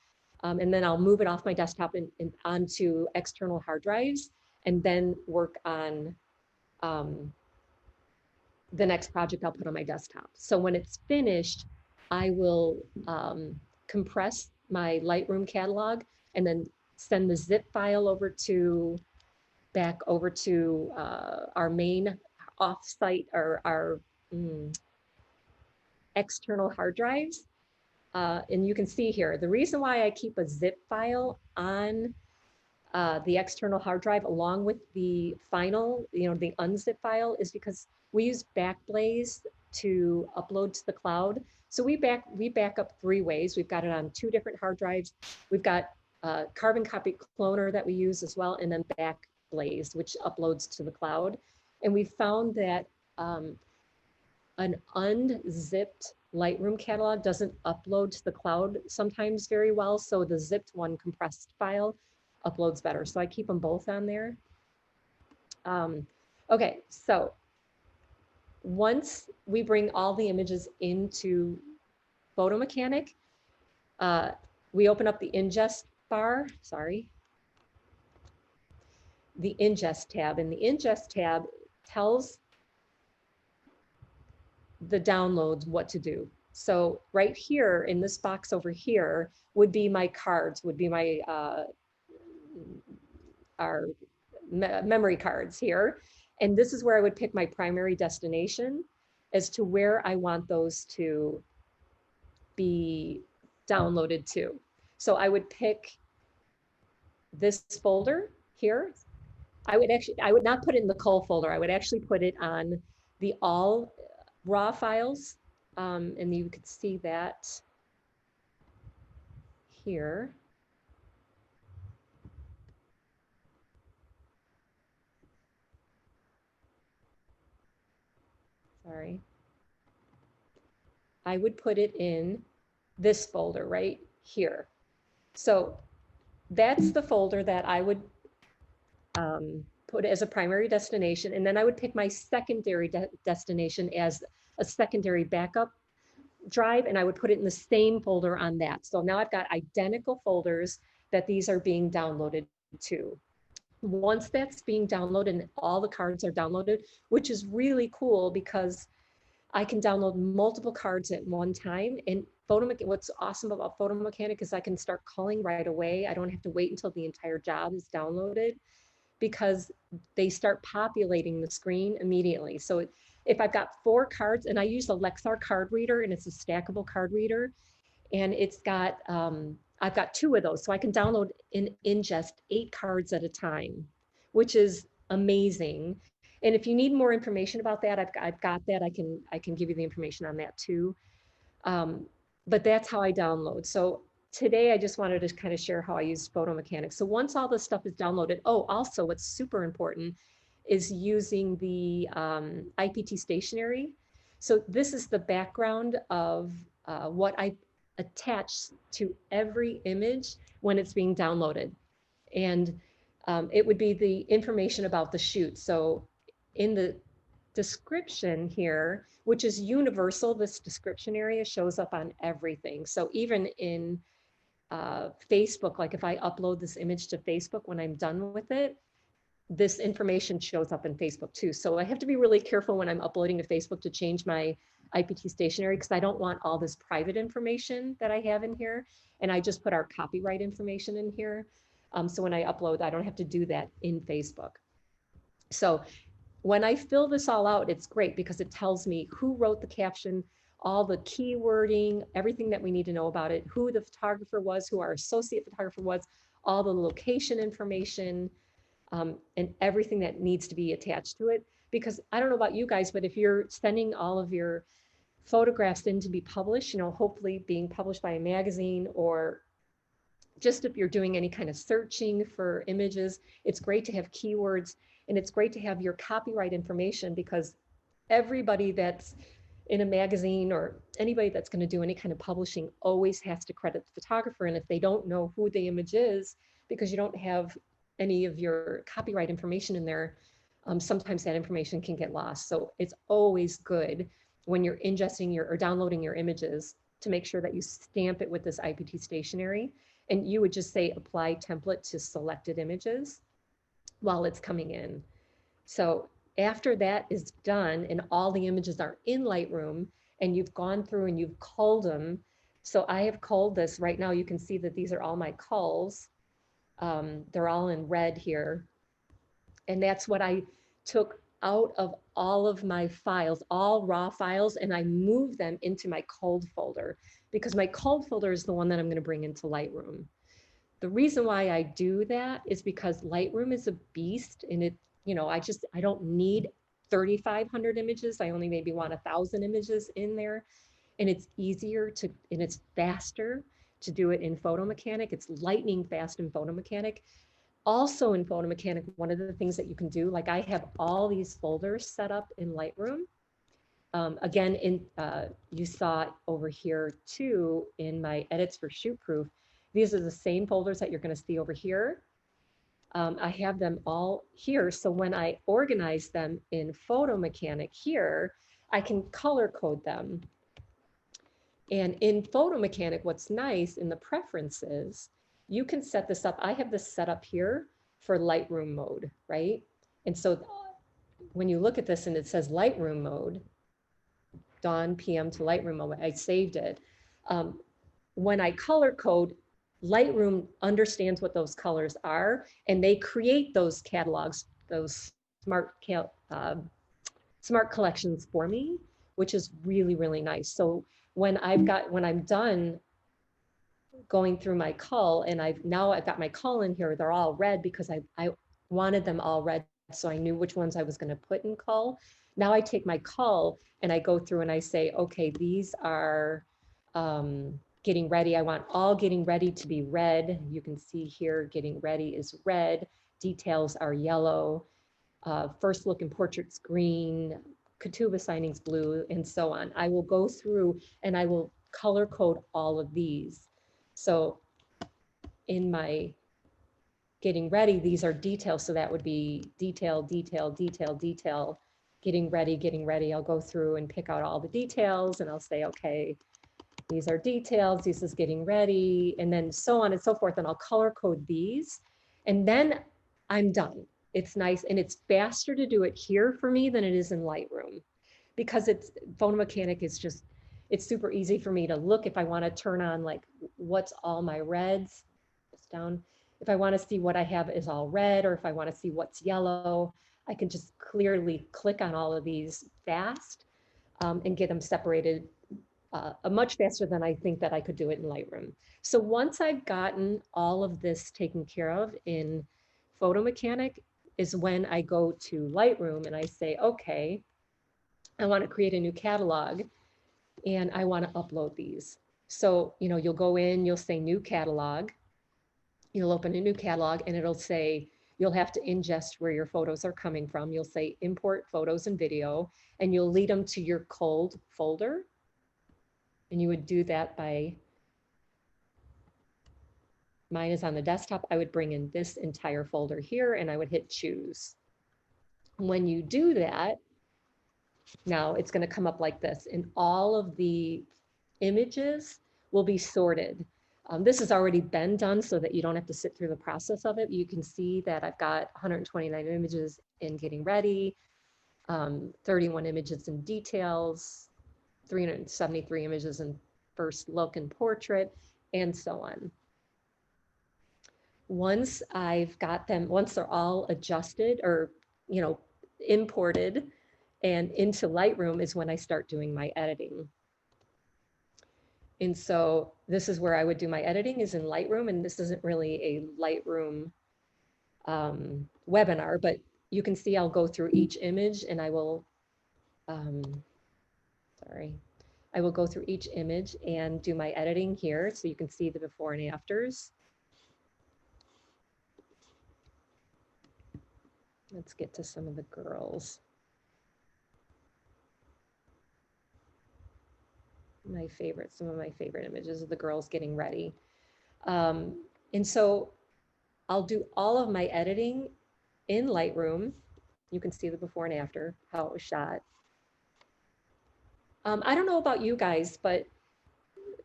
Speaker 3: And then I'll move it off my desktop and onto external hard drives and then work on the next project I'll put on my desktop. So when it's finished, I will compress my Lightroom catalog and then send the zip file over to back over to our main off-site or our external hard drives. And you can see here, the reason why I keep a zip file on the external hard drive along with the final, the unzip file, is because we use Backblaze to upload to the cloud. So we back up 3 ways. We've got it on 2 different hard drives. We've got Carbon Copy Cloner that we use as well, and then Backblaze, which uploads to the cloud. And we found that an unzipped Lightroom catalog doesn't upload to the cloud sometimes very well. So the zipped one, compressed file, uploads better. So I keep them both on there. Okay, so once we bring all the images into Photo Mechanic, we open up the ingest bar, the ingest tab, and the ingest tab tells the downloads what to do. So right here in this box over here would be my cards, would be my our memory cards here. And this is where I would pick my primary destination as to where I want those to be downloaded to. So I would pick this folder here. I would not put it in the cull folder. I would actually put it on the all raw files. And you could see that here. Sorry. I would put it in this folder right here. So that's the folder that I would put as a primary destination. And then I would pick my secondary destination as a secondary backup drive, and I would put it in the same folder on that. So now I've got identical folders that these are being downloaded to. Once that's being downloaded and all the cards are downloaded, which is really cool because I can download multiple cards at one time. And what's awesome about Photo Mechanic is I can start culling right away. I don't have to wait until the entire job is downloaded because they start populating the screen immediately. So if I've got 4 cards, and I use a Lexar card reader, and it's a stackable card reader, and it's got, I've got 2 of those, so I can download and ingest 8 cards at a time, which is amazing. And if you need more information about that, I've got that. I can give you the information on that too. But that's how I download. So today I just wanted to kind of share how I use Photo Mechanics. So once all this stuff is downloaded, also what's super important is using the IPT stationery. So this is the background of what I attach to every image when it's being downloaded. And it would be the information about the shoot. So in the description here, which is universal, this description area shows up on everything. So even in Facebook, like if I upload this image to Facebook, when I'm done with it, this information shows up in Facebook too. So I have to be really careful when I'm uploading to Facebook to change my IPT stationery because I don't want all this private information that I have in here. And I just put our copyright information in here. So when I upload, I don't have to do that in Facebook. So when I fill this all out, it's great because it tells me who wrote the caption, all the keywording, everything that we need to know about it, who the photographer was, who our associate photographer was, all the location information, and everything that needs to be attached to it. Because I don't know about you guys, but if you're sending all of your photographs in to be published, hopefully being published by a magazine, or just if you're doing any kind of searching for images, it's great to have keywords, and it's great to have your copyright information because everybody that's in a magazine or anybody that's going to do any kind of publishing always has to credit the photographer. And if they don't know who the image is, because you don't have any of your copyright information in there, sometimes that information can get lost. So it's always good when you're ingesting or downloading your images to make sure that you stamp it with this IPT stationery. And you would just say apply template to selected images while it's coming in. So after that is done and all the images are in Lightroom and you've gone through and you've culled them. So I have culled this right now. You can see that these are all my culls. They're all in red here. And that's what I took out of all of my files, all raw files, and I move them into my culled folder, because my culled folder is the one that I'm going to bring into Lightroom. The reason why I do that is because Lightroom is a beast, and it, you know, I don't need 3,500 images. I only maybe want 1,000 images in there, and it's easier to, and it's faster to do it in Photo Mechanic. It's lightning fast in Photo Mechanic. Also in Photo Mechanic, one of the things that you can do, like I have all these folders set up in Lightroom. Again, you saw it over here too in my edits for Shootproof. These are the same folders that you're going to see over here. I have them all here. So when I organize them in Photo Mechanic here, I can color code them. And in Photo Mechanic, what's nice in the preferences, you can set this up. I have this set up here for Lightroom mode, right? And so when you look at this and it says Lightroom mode, dawn PM to Lightroom mode, I saved it. When I color code, Lightroom understands what those colors are, and they create those catalogs, those smart collections for me, which is really, really nice. So when I'm done going through my cull, and I've got my cull in here, they're all red because I wanted them all red, so I knew which ones I was going to put in cull. Now I take my cull and I go through and I say, okay, these are getting ready. I want all getting ready to be red. You can see here, getting ready is red. Details are yellow. First look in portraits green. Katuba signings blue, and so on. I will go through and I will color code all of these. So in my getting ready, these are details. So that would be detail, detail, detail, detail, getting ready. I'll go through and pick out all the details and I'll say, okay, these are details, this is getting ready, and then so on and so forth. And I'll color code these, and then I'm done. It's nice, and it's faster to do it here for me than it is in Lightroom, because it's Photo Mechanic is just, it's super easy for me to look if I want to turn on like what's all my reds, it's down. If I want to see what I have is all red, or if I want to see what's yellow, I can just clearly click on all of these fast and get them separated much faster than I think that I could do it in Lightroom. So once I've gotten all of this taken care of in Photo Mechanic is when I go to Lightroom and I say, okay, I want to create a new catalog and I want to upload these. So, you know, you'll go in, you'll say new catalog, you'll open a new catalog and it'll say, you'll have to ingest where your photos are coming from. You'll say import photos and video, and you'll lead them to your culled folder. And you would do that by, mine is on the desktop. I would bring in this entire folder here and I would hit choose. When you do that, now it's going to come up like this, and all of the images will be sorted. This has already been done so that you don't have to sit through the process of it. You can see that I've got 129 images in getting ready, 31 images in details, 373 images in first look and portrait, and so on. Once I've got them, once they're all adjusted or, you know, imported and into Lightroom is when I start doing my editing. And so this is where I would do my editing, is in Lightroom, and this isn't really a Lightroom webinar, but you can see I'll go through each image and I will, I will go through each image and do my editing here so you can see the before and afters. Let's get to some of the girls. My favorite, some of my favorite images of the girls getting ready. And so I'll do all of my editing in Lightroom. You can see the before and after, how it was shot. I don't know about you guys, but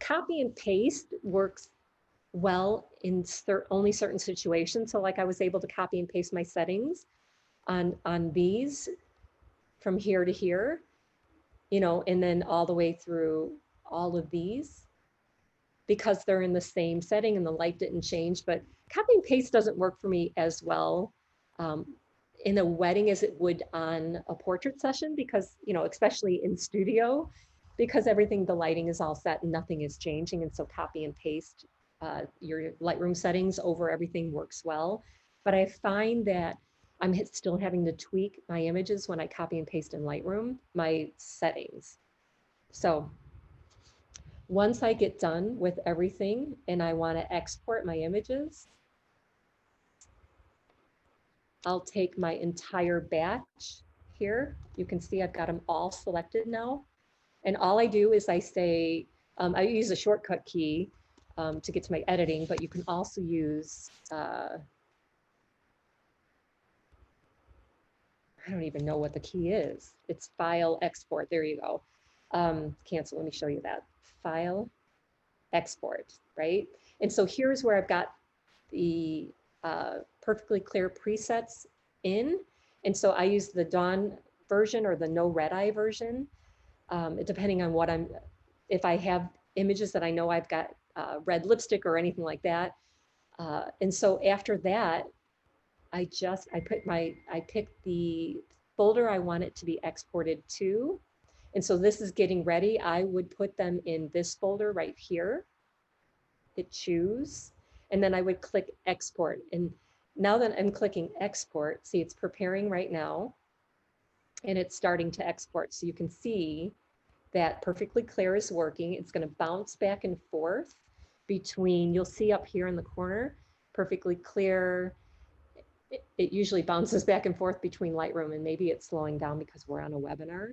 Speaker 3: copy and paste works well in only certain situations. So like I was able to copy and paste my settings on these from here to here, you know, and then all the way through all of these because they're in the same setting and the light didn't change. But copy and paste doesn't work for me as well in a wedding as it would on a portrait session, because, you know, especially in studio, because everything, the lighting is all set and nothing is changing. And so copy and paste your Lightroom settings over everything works well. But I find that I'm still having to tweak my images when I copy and paste in Lightroom, my settings. So once I get done with everything and I want to export my images, I'll take my entire batch here. You can see I've got them all selected now. And all I do is I say, I use a shortcut key to get to my editing, but you can also use, I don't even know what the key is. It's file export. There you go. Cancel. Let me show you that. File export, right? And so here's where I've got the perfectly clear presets in. And so I use the dawn version or the no red eye version, depending on what if I have images that I know I've got red lipstick or anything like that. And so after that, I pick the folder I want it to be exported to. And so this is getting ready. I would put them in this folder right here. Hit choose, and then I would click export. And now that I'm clicking export, see it's preparing right now and it's starting to export. So you can see that perfectly clear is working. It's going to bounce back and forth between, you'll see up here in the corner, perfectly clear. It usually bounces back and forth between Lightroom, and maybe it's slowing down because we're on a webinar.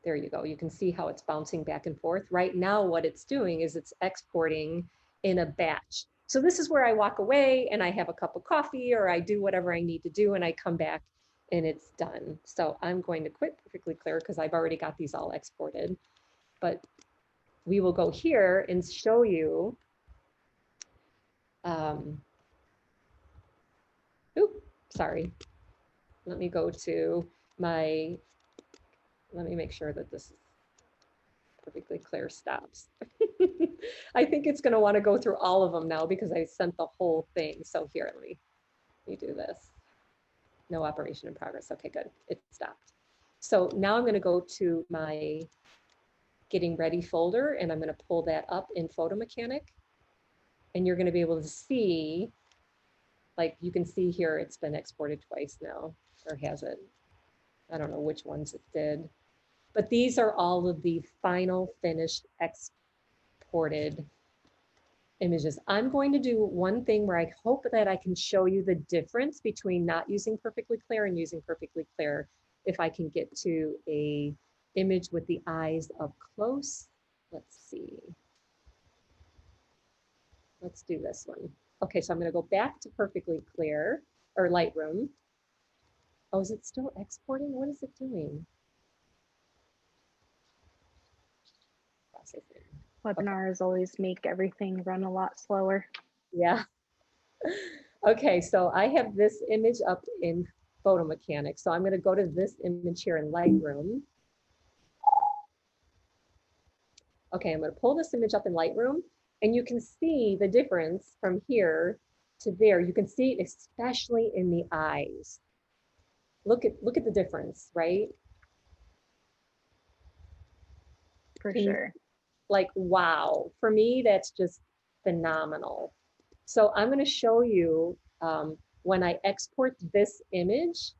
Speaker 3: There you go. You can see how it's bouncing back and forth. Right now, what it's doing is it's exporting in a batch. So this is where I walk away and I have a cup of coffee or I do whatever I need to do and I come back and it's done. So I'm going to quit perfectly clear because I've already got these all exported. But we will go here and show you. Sorry. Let me go to my, let me make sure that this is perfectly clear stops. I think it's going to want to go through all of them now because I sent the whole thing. So here, let me do this. No operation in progress. Okay, good. It stopped. So now I'm going to go to my getting ready folder and I'm going to pull that up in Photo Mechanic. And you're going to be able to see, like you can see here, it's been exported twice now, or has it? I don't know which ones it did. But these are all of the final finished exported images. I'm going to do one thing where I hope that I can show you the difference between not using perfectly clear and using perfectly clear. If I can get to a image with the eyes up close. Let's see. Let's do this one. Okay, so I'm going to go back to perfectly clear or Lightroom. Oh, is it still exporting? What is it doing? Processing.
Speaker 1: Webinars always make everything run a lot slower.
Speaker 3: Yeah. Okay, so I have this image up in Photo Mechanic. So I'm going to go to this image here in Lightroom. Okay, I'm going to pull this image up in Lightroom, and you can see the difference from here to there. You can see it especially in the eyes. Look at the difference, right?
Speaker 1: For sure.
Speaker 3: Like, wow. For me, that's just phenomenal. So I'm going to show you when I export this image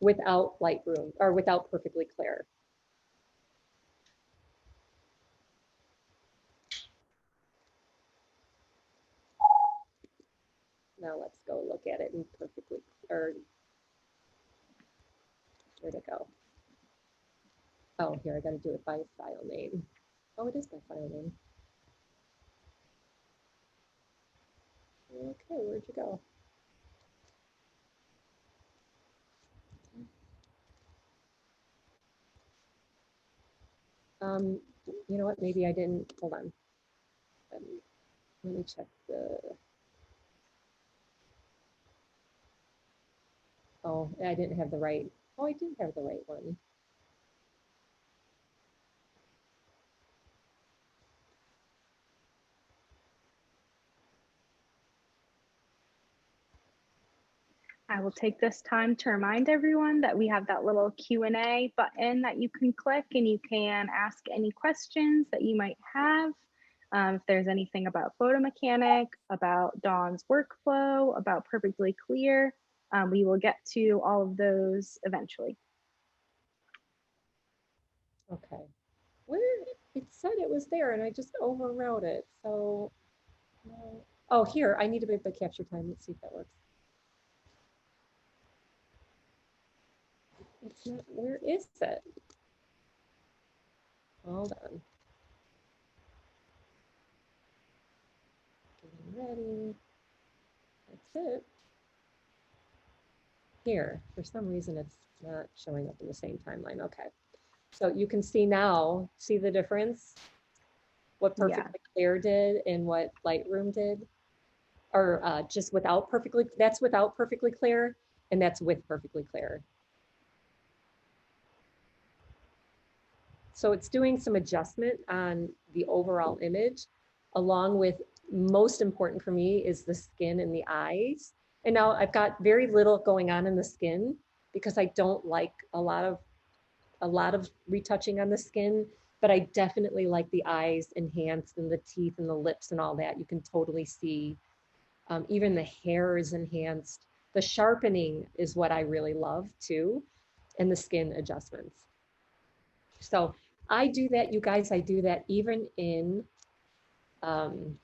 Speaker 3: without Lightroom or without perfectly clear. Now let's go look at it in perfectly, or where'd it go? Oh, here, I got to do it by file name. Oh, it is by file name. Okay, where'd you go? You know what, maybe I didn't, hold on. Let me check the, oh, I didn't have the right, oh, I did have the right one.
Speaker 1: I will take this time to remind everyone that we have that little Q&A button that you can click and you can ask any questions that you might have. If there's anything about photo mechanic, about Dawn's workflow, about Perfectly Clear, we will get to all of those eventually.
Speaker 3: Okay. Where it said it was there and I just overwrote it. So, oh, here, I need to make the capture time. Let's see if that works. It's not, where is it? Hold on. Getting ready. That's it. Here, for some reason, it's not showing up in the same timeline. Okay. So you can see now, see the difference? What Perfectly Clear did and what Lightroom did? Or just without Perfectly, that's without Perfectly Clear, and that's with Perfectly Clear. So it's doing some adjustment on the overall image, along with, most important for me is the skin and the eyes. And now I've got very little going on in the skin because I don't like a lot of retouching on the skin, but I definitely like the eyes enhanced and the teeth and the lips and all that. You can totally see, even the hair is enhanced. The sharpening is what I really love too, and the skin adjustments. So I do that, you guys, I do that um,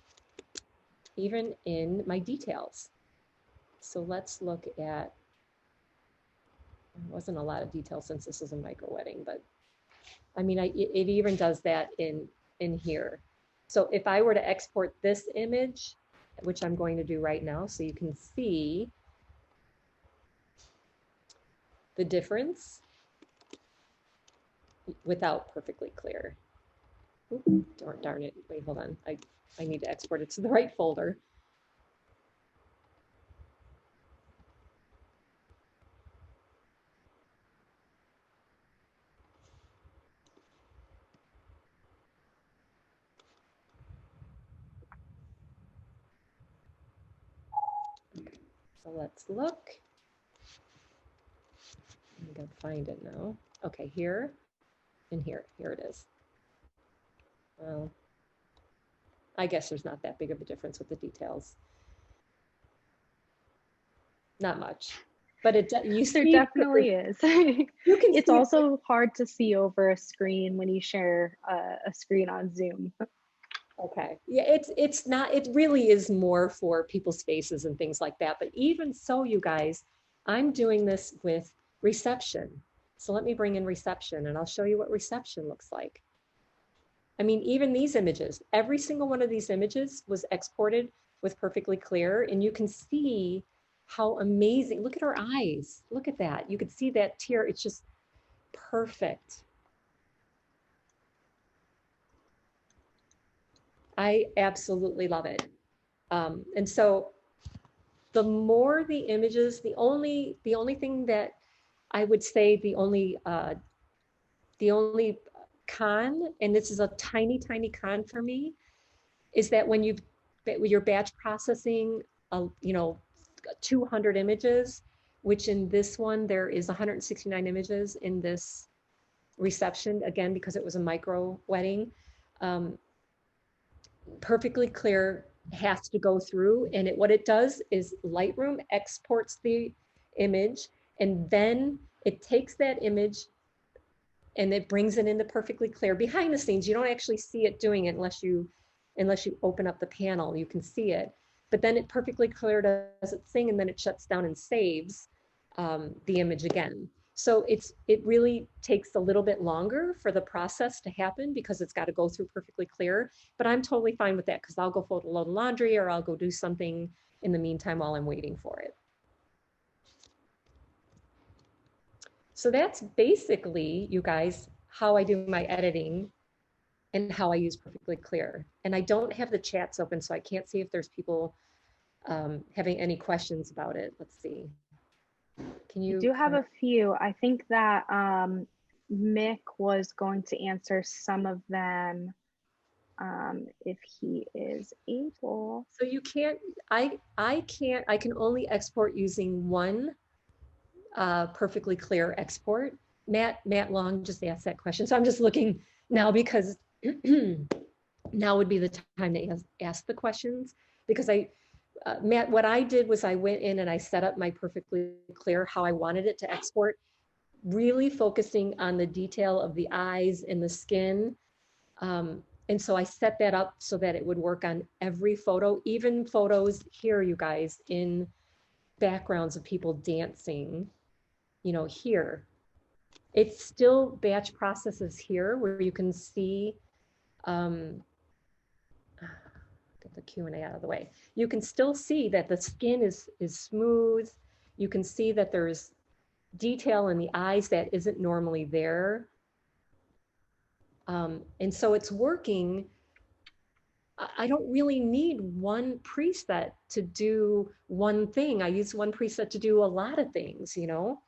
Speaker 3: even in my details. So let's look at, there wasn't a lot of detail since this is a micro wedding, but I mean, it even does that in here. So if I were to export this image, which I'm going to do right now, so you can see the difference without Perfectly Clear. Ooh, darn it, wait, hold on. I need to export it to the right folder. So let's look. I'm gonna find it now. Okay, here and here. Here it is. Well, I guess there's not that big of a difference with the details. Not much, but you see,
Speaker 1: there definitely is.
Speaker 3: You can
Speaker 1: it's
Speaker 3: see
Speaker 1: also hard to see over a screen when you share a screen on Zoom.
Speaker 3: Okay, yeah, it's not, it really is more for people's faces and things like that. But even so, you guys, I'm doing this with reception. So let me bring in reception and I'll show you what reception looks like. I mean, even these images, every single one of these images was exported with Perfectly Clear, and you can see how amazing, look at her eyes. Look at that. You could see that tear. It's just perfect. I absolutely love it. And so the more the images, the only thing that I would say, the only con, and this is a tiny con for me, is that when you're batch processing, you know, 200 images, which in this one there is 169 images in this reception, again because it was a micro wedding. Perfectly Clear has to go through, and what it does is Lightroom exports the image, and then it takes that image and it brings it into Perfectly Clear. Behind the scenes, you don't actually see it doing it unless you open up the panel. You can see it, but then it Perfectly Clear does its thing, and then it shuts down and saves the image again. So it really takes a little bit longer for the process to happen because it's got to go through Perfectly Clear. But I'm totally fine with that because I'll go fold a load of laundry or I'll go do something in the meantime while I'm waiting for it. So that's basically, you guys, how I do my editing and how I use Perfectly Clear. And I don't have the chats open, so I can't see if there's people having any questions about it. Let's see. Can you?
Speaker 1: I do have a few. I think that Mick was going to answer some of them. if he is able.
Speaker 3: So you can't, I can't, I can only export using one perfectly clear export. Matt Long just asked that question. So I'm just looking now because now would be the time to ask the questions, because Matt, what I did was I went in and I set up my perfectly clear how I wanted it to export, really focusing on the detail of the eyes and the skin. And so I set that up so that it would work on every photo, even photos here, you guys, in backgrounds of people dancing, you know, here. It's still batch processes here where you can see, get the Q&A out of the way. You can still see that the skin is smooth. You can see that there's detail in the eyes that isn't normally there. And so it's working. I don't really need one preset to do one thing. I use one preset to do a lot of things, you know?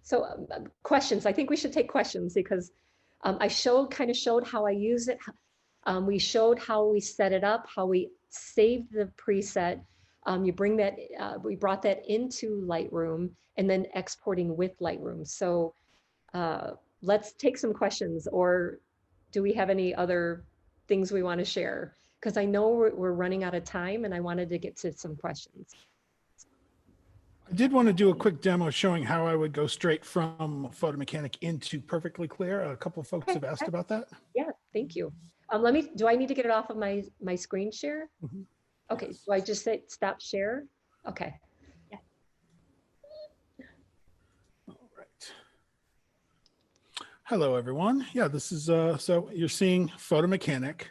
Speaker 3: So questions, I think we should take questions because I kind of showed how I use it. We showed how we set it up, how we save the preset. You bring that, we brought that into Lightroom and then exporting with Lightroom. So let's take some questions, or do we have any other things we want to share? Because I know we're running out of time and I wanted to get to some questions.
Speaker 2: I did want to do a quick demo showing how I would go straight from Photo Mechanic into Perfectly Clear. A couple of folks have asked about that.
Speaker 3: Yeah, thank you. Do I need to get it off of my screen share?
Speaker 2: Mm-hmm.
Speaker 3: Okay,
Speaker 2: Yes.
Speaker 3: do I just say stop share? Okay.
Speaker 1: Yeah.
Speaker 2: All right. Hello, everyone. Yeah, this is, so you're seeing Photo Mechanic,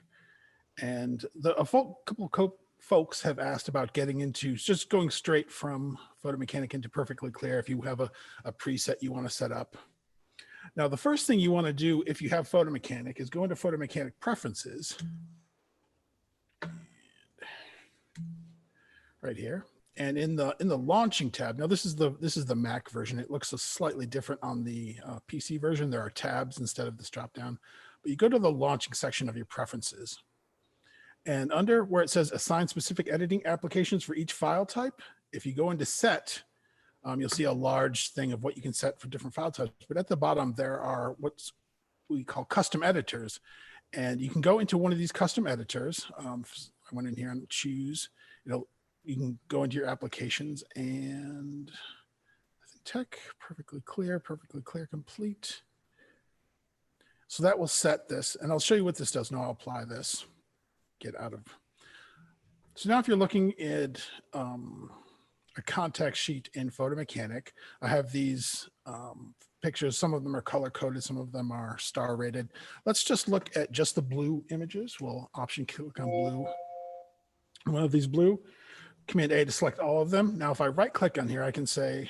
Speaker 2: and a couple folks have asked about getting into just going straight from Photo Mechanic into Perfectly Clear if you have a preset you want to set up. Now, the first thing you want to do if you have Photo Mechanic is go into Photo Mechanic Preferences right here. And in the launching tab, now this is the Mac version. It looks slightly different on the PC version. There are tabs instead of this drop down, but you go to the launching section of your preferences. And under where it says assign specific editing applications for each file type, if you go into set, you'll see a large thing of what you can set for different file types. But at the bottom, there are what we call custom editors. And you can go into one of these custom editors. I went in here and choose, you can go into your applications and I think tech, perfectly clear complete. So that will set this, and I'll show you what this does. Now I'll apply this. Get out of. So now if you're looking at a contact sheet in Photo Mechanic, I have these pictures. Some of them are color coded, some of them are star rated. Let's just look at just the blue images. We'll option click on blue. One of these blue, Command A to select all of them. Now if I right click on here, I can say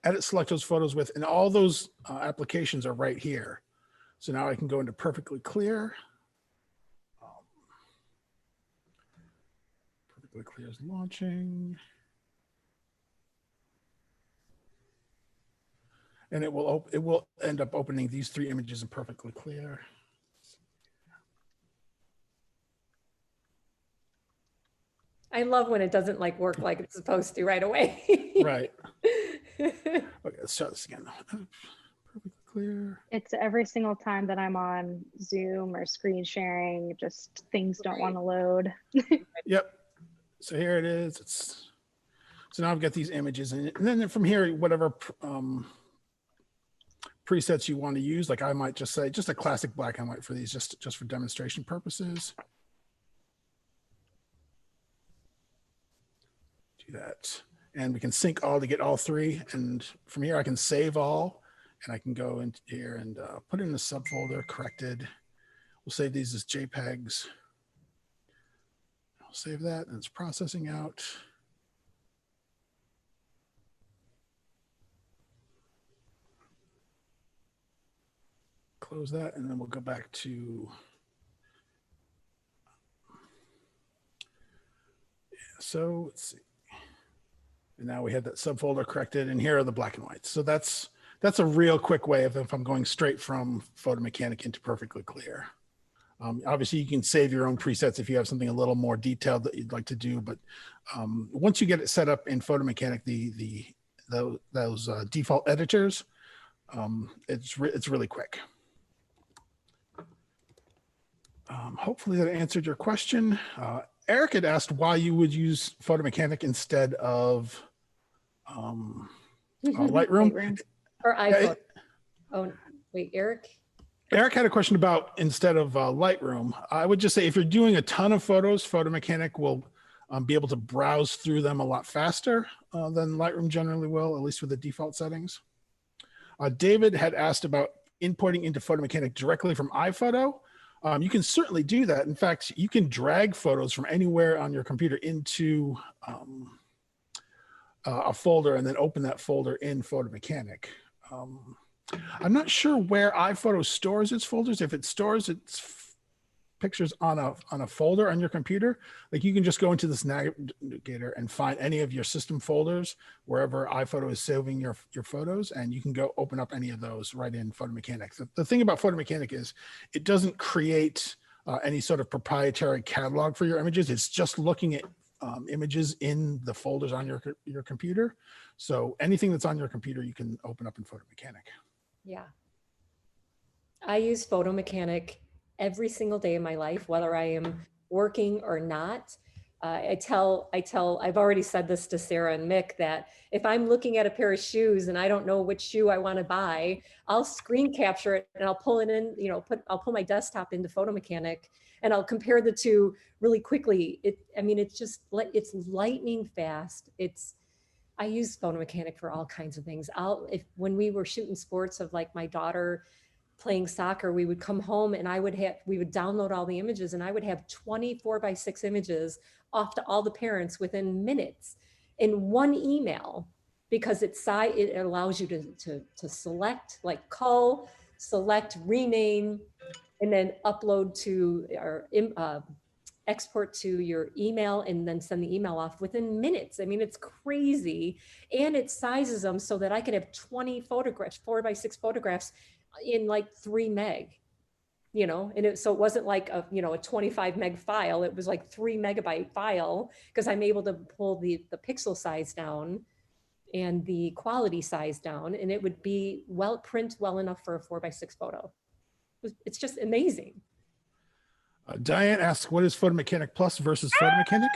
Speaker 2: edit select those photos with, and all those applications are right here. So now I can go into Perfectly Clear. Perfectly Clear is launching. And it will end up opening these three images in Perfectly Clear.
Speaker 3: I love when it doesn't like work like it's supposed to right away.
Speaker 2: Right. Okay, let's start this again. Perfectly clear.
Speaker 1: It's every single time that I'm on Zoom or screen sharing, just things don't want to load.
Speaker 2: Yep. So here it is. So now I've got these images, and then from here, whatever presets you want to use, like I might just say just a classic black and white for these, just for demonstration purposes. Do that, and we can sync all to get all three. And from here, I can save all, and I can go into here and put it in a subfolder, corrected. We'll save these as JPEGs. I'll save that, and it's processing out. Close that, and then we'll go back to, so let's see. And now we had that subfolder corrected, and here are the black and whites. So that's That's a real quick way of if I'm going straight from Photo Mechanic into Perfectly Clear. Obviously, you can save your own presets if you have something a little more detailed that you'd like to do. But once you get it set up in Photo Mechanic, those default editors, it's really quick. Hopefully that answered your question. Eric had asked why you would use Photo Mechanic instead of Lightroom.
Speaker 3: Or iPhone. Oh, wait, Eric?
Speaker 2: Eric had a question about instead of Lightroom. I would just say if you're doing a ton of photos, Photo Mechanic will be able to browse through them a lot faster than Lightroom generally will, at least with the default settings. David had asked about importing into Photo Mechanic directly from iPhoto. You can certainly do that. In fact, you can drag photos from anywhere on your computer into a folder and then open that folder in Photo Mechanic. I'm not sure where iPhoto stores its folders. If it stores its pictures on a folder on your computer, like you can just go into this navigator and find any of your system folders wherever iPhoto is saving your photos, and you can go open up any of those right in Photo Mechanic. The thing about Photo Mechanic is it doesn't create any sort of proprietary catalog for your images. It's just looking at images in the folders on your computer. So anything that's on your computer, you can open up in Photo Mechanic.
Speaker 3: Yeah. I use Photo Mechanic every single day of my life, whether I am working or not. I've already said this to Sarah and Mick, that if I'm looking at a pair of shoes and I don't know which shoe I want to buy, I'll screen capture it and I'll pull it in, I'll pull my desktop into Photo Mechanic and I'll compare the two really quickly. It's lightning fast. I use Photo Mechanic for all kinds of things. When we were shooting sports of like my daughter playing soccer, we would come home and we would download all the images, and I would have 24x6 images off to all the parents within minutes in one email, because it allows you to select, like cull, select, rename, and then upload to our export to your email and then send the email off within minutes. I mean, it's crazy. And it sizes them so that I can have 20 photographs, 4x6 photographs in like 3 meg, so it wasn't like a 25 meg file. It was like 3 megabyte file, because I'm able to pull the pixel size down and the quality size down, and it would be print well enough for a 4x6 photo. It's just amazing.
Speaker 2: Diane asks, what is Photo Mechanic Plus versus Photo Mechanic?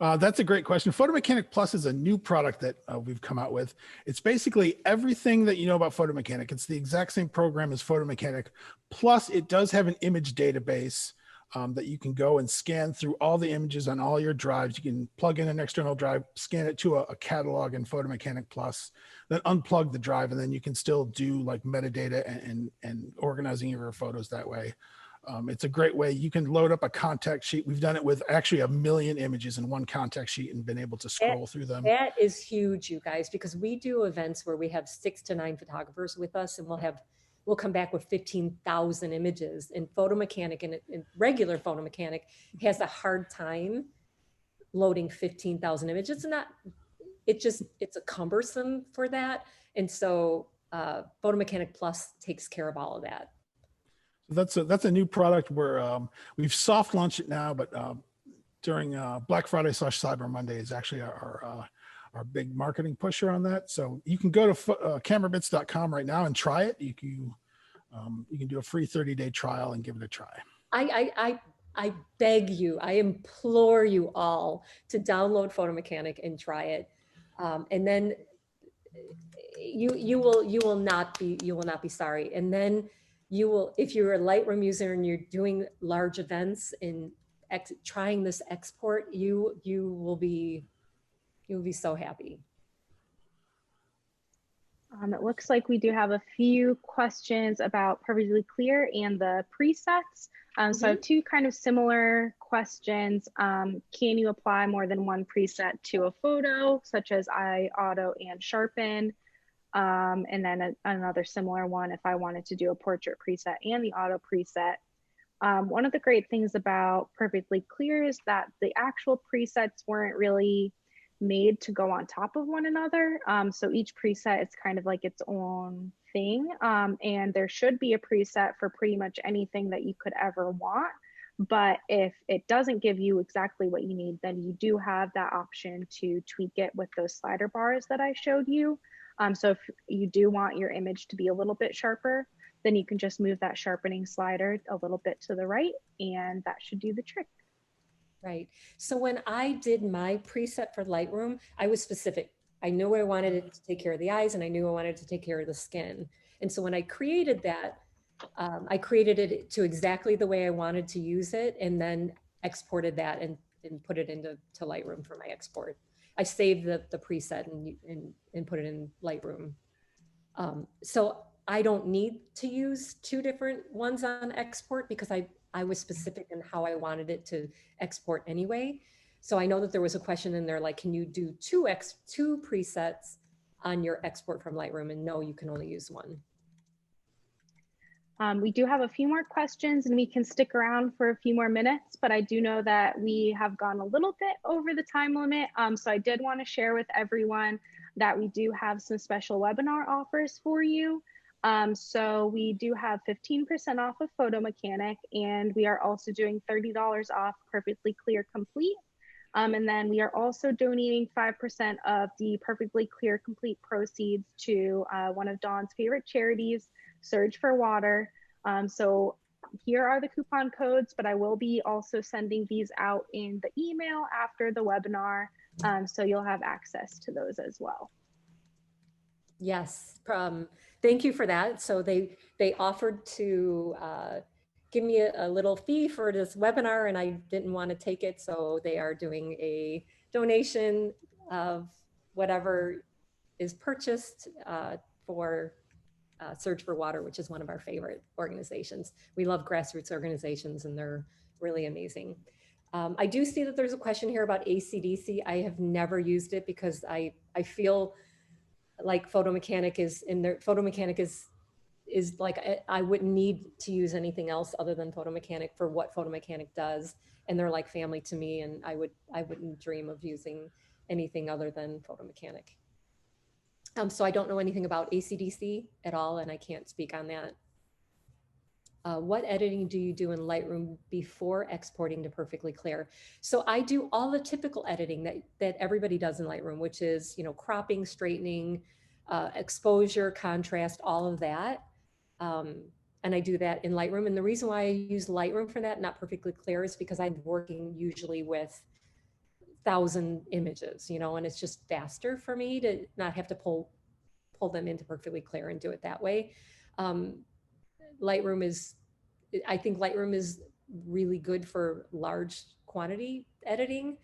Speaker 2: That's a great question. Photo Mechanic Plus is a new product that we've come out with. It's basically everything that you know about Photo Mechanic. It's the exact same program as Photo Mechanic. Plus, it does have an image database that you can go and scan through all the images on all your drives. You can plug in an external drive, scan it to a catalog in Photo Mechanic Plus, then unplug the drive, and then you can still do like metadata and organizing your photos that way. It's a great way. You can load up a contact sheet. We've done it with actually 1 million images in one contact sheet and been able to scroll through them.
Speaker 3: That is huge, you guys, because we do events where we have 6 to 9 photographers with us, and we'll come back with 15,000 images. And Photo Mechanic and regular Photo Mechanic has a hard time loading 15,000 images. It's a cumbersome for that. And so Photo Mechanic Plus takes care of all of that.
Speaker 2: That's a new product where we've soft launched it now, but during Black Friday / Cyber Monday is actually our big marketing pusher on that. So you can go to camerabits.com right now and try it. You can do a free 30-day trial and give it a try.
Speaker 3: I beg you, I implore you all to download Photo Mechanic and try it, and then you will not be sorry. And then you will, if you're a Lightroom user and you're doing large events and trying this export, you will be so happy.
Speaker 1: It looks like we do have a few questions about Perfectly Clear and the presets. So I have 2 kind of similar questions. Can you apply more than one preset to a photo, such as auto and sharpen? And then another similar one, if I wanted to do a portrait preset and the auto preset. One of the great things about Perfectly Clear is that the actual presets weren't really made to go on top of one another. So each preset is kind of like its own thing. And there should be a preset for pretty much anything that you could ever want. But if it doesn't give you exactly what you need, then you do have that option to tweak it with those slider bars that I showed you. So if you do want your image to be a little bit sharper, then you can just move that sharpening slider a little bit to the right, and that should do the trick.
Speaker 3: Right. So when I did my preset for Lightroom, I was specific. I knew I wanted it to take care of the eyes, and I knew I wanted to take care of the skin. And so when I created that, I created it to exactly the way I wanted to use it, and then exported that and put it into Lightroom for my export. I saved the preset and put it in Lightroom. So I don't need to use two different ones on export because I was specific in how I wanted it to export anyway. So I know that there was a question in there like, can you do two presets on your export from Lightroom? And no, you can only use one.
Speaker 1: We do have a few more questions and we can stick around for a few more minutes, but I do know that we have gone a little bit over the time limit. So I did want to share with everyone that we do have some special webinar offers for you. So we do have 15% off of Photo Mechanic, and we are also doing $30 off Perfectly Clear Complete. And then we are also donating 5% of the Perfectly Clear Complete proceeds to one of Dawn's favorite charities, Surge for Water. So here are the coupon codes, but I will be also sending these out in the email after the webinar. So you'll have access to those as well.
Speaker 3: Yes, thank you for that. So they offered to give me a little fee for this webinar, and I didn't want to take it. So they are doing a donation of whatever is purchased for Surge for Water, which is one of our favorite organizations. We love grassroots organizations, and they're really amazing. I do see that there's a question here about AC/DC. I have never used it because I feel like Photo Mechanic is in there. Photo Mechanic is like, I wouldn't need to use anything else other than Photo Mechanic for what Photo Mechanic does. And they're like family to me, and I wouldn't dream of using anything other than Photo Mechanic. So I don't know anything about AC/DC at all, and I can't speak on that. What editing do you do in Lightroom before exporting to Perfectly Clear? So I do all the typical editing that everybody does in Lightroom, which is, cropping, straightening, exposure, contrast, all of that. And I do that in Lightroom. And the reason why I use Lightroom for that, not Perfectly Clear, is because I'm working usually with 1,000 images, and it's just faster for me to not have to pull them into Perfectly Clear and do it that way. I think Lightroom is really good for large quantity editing.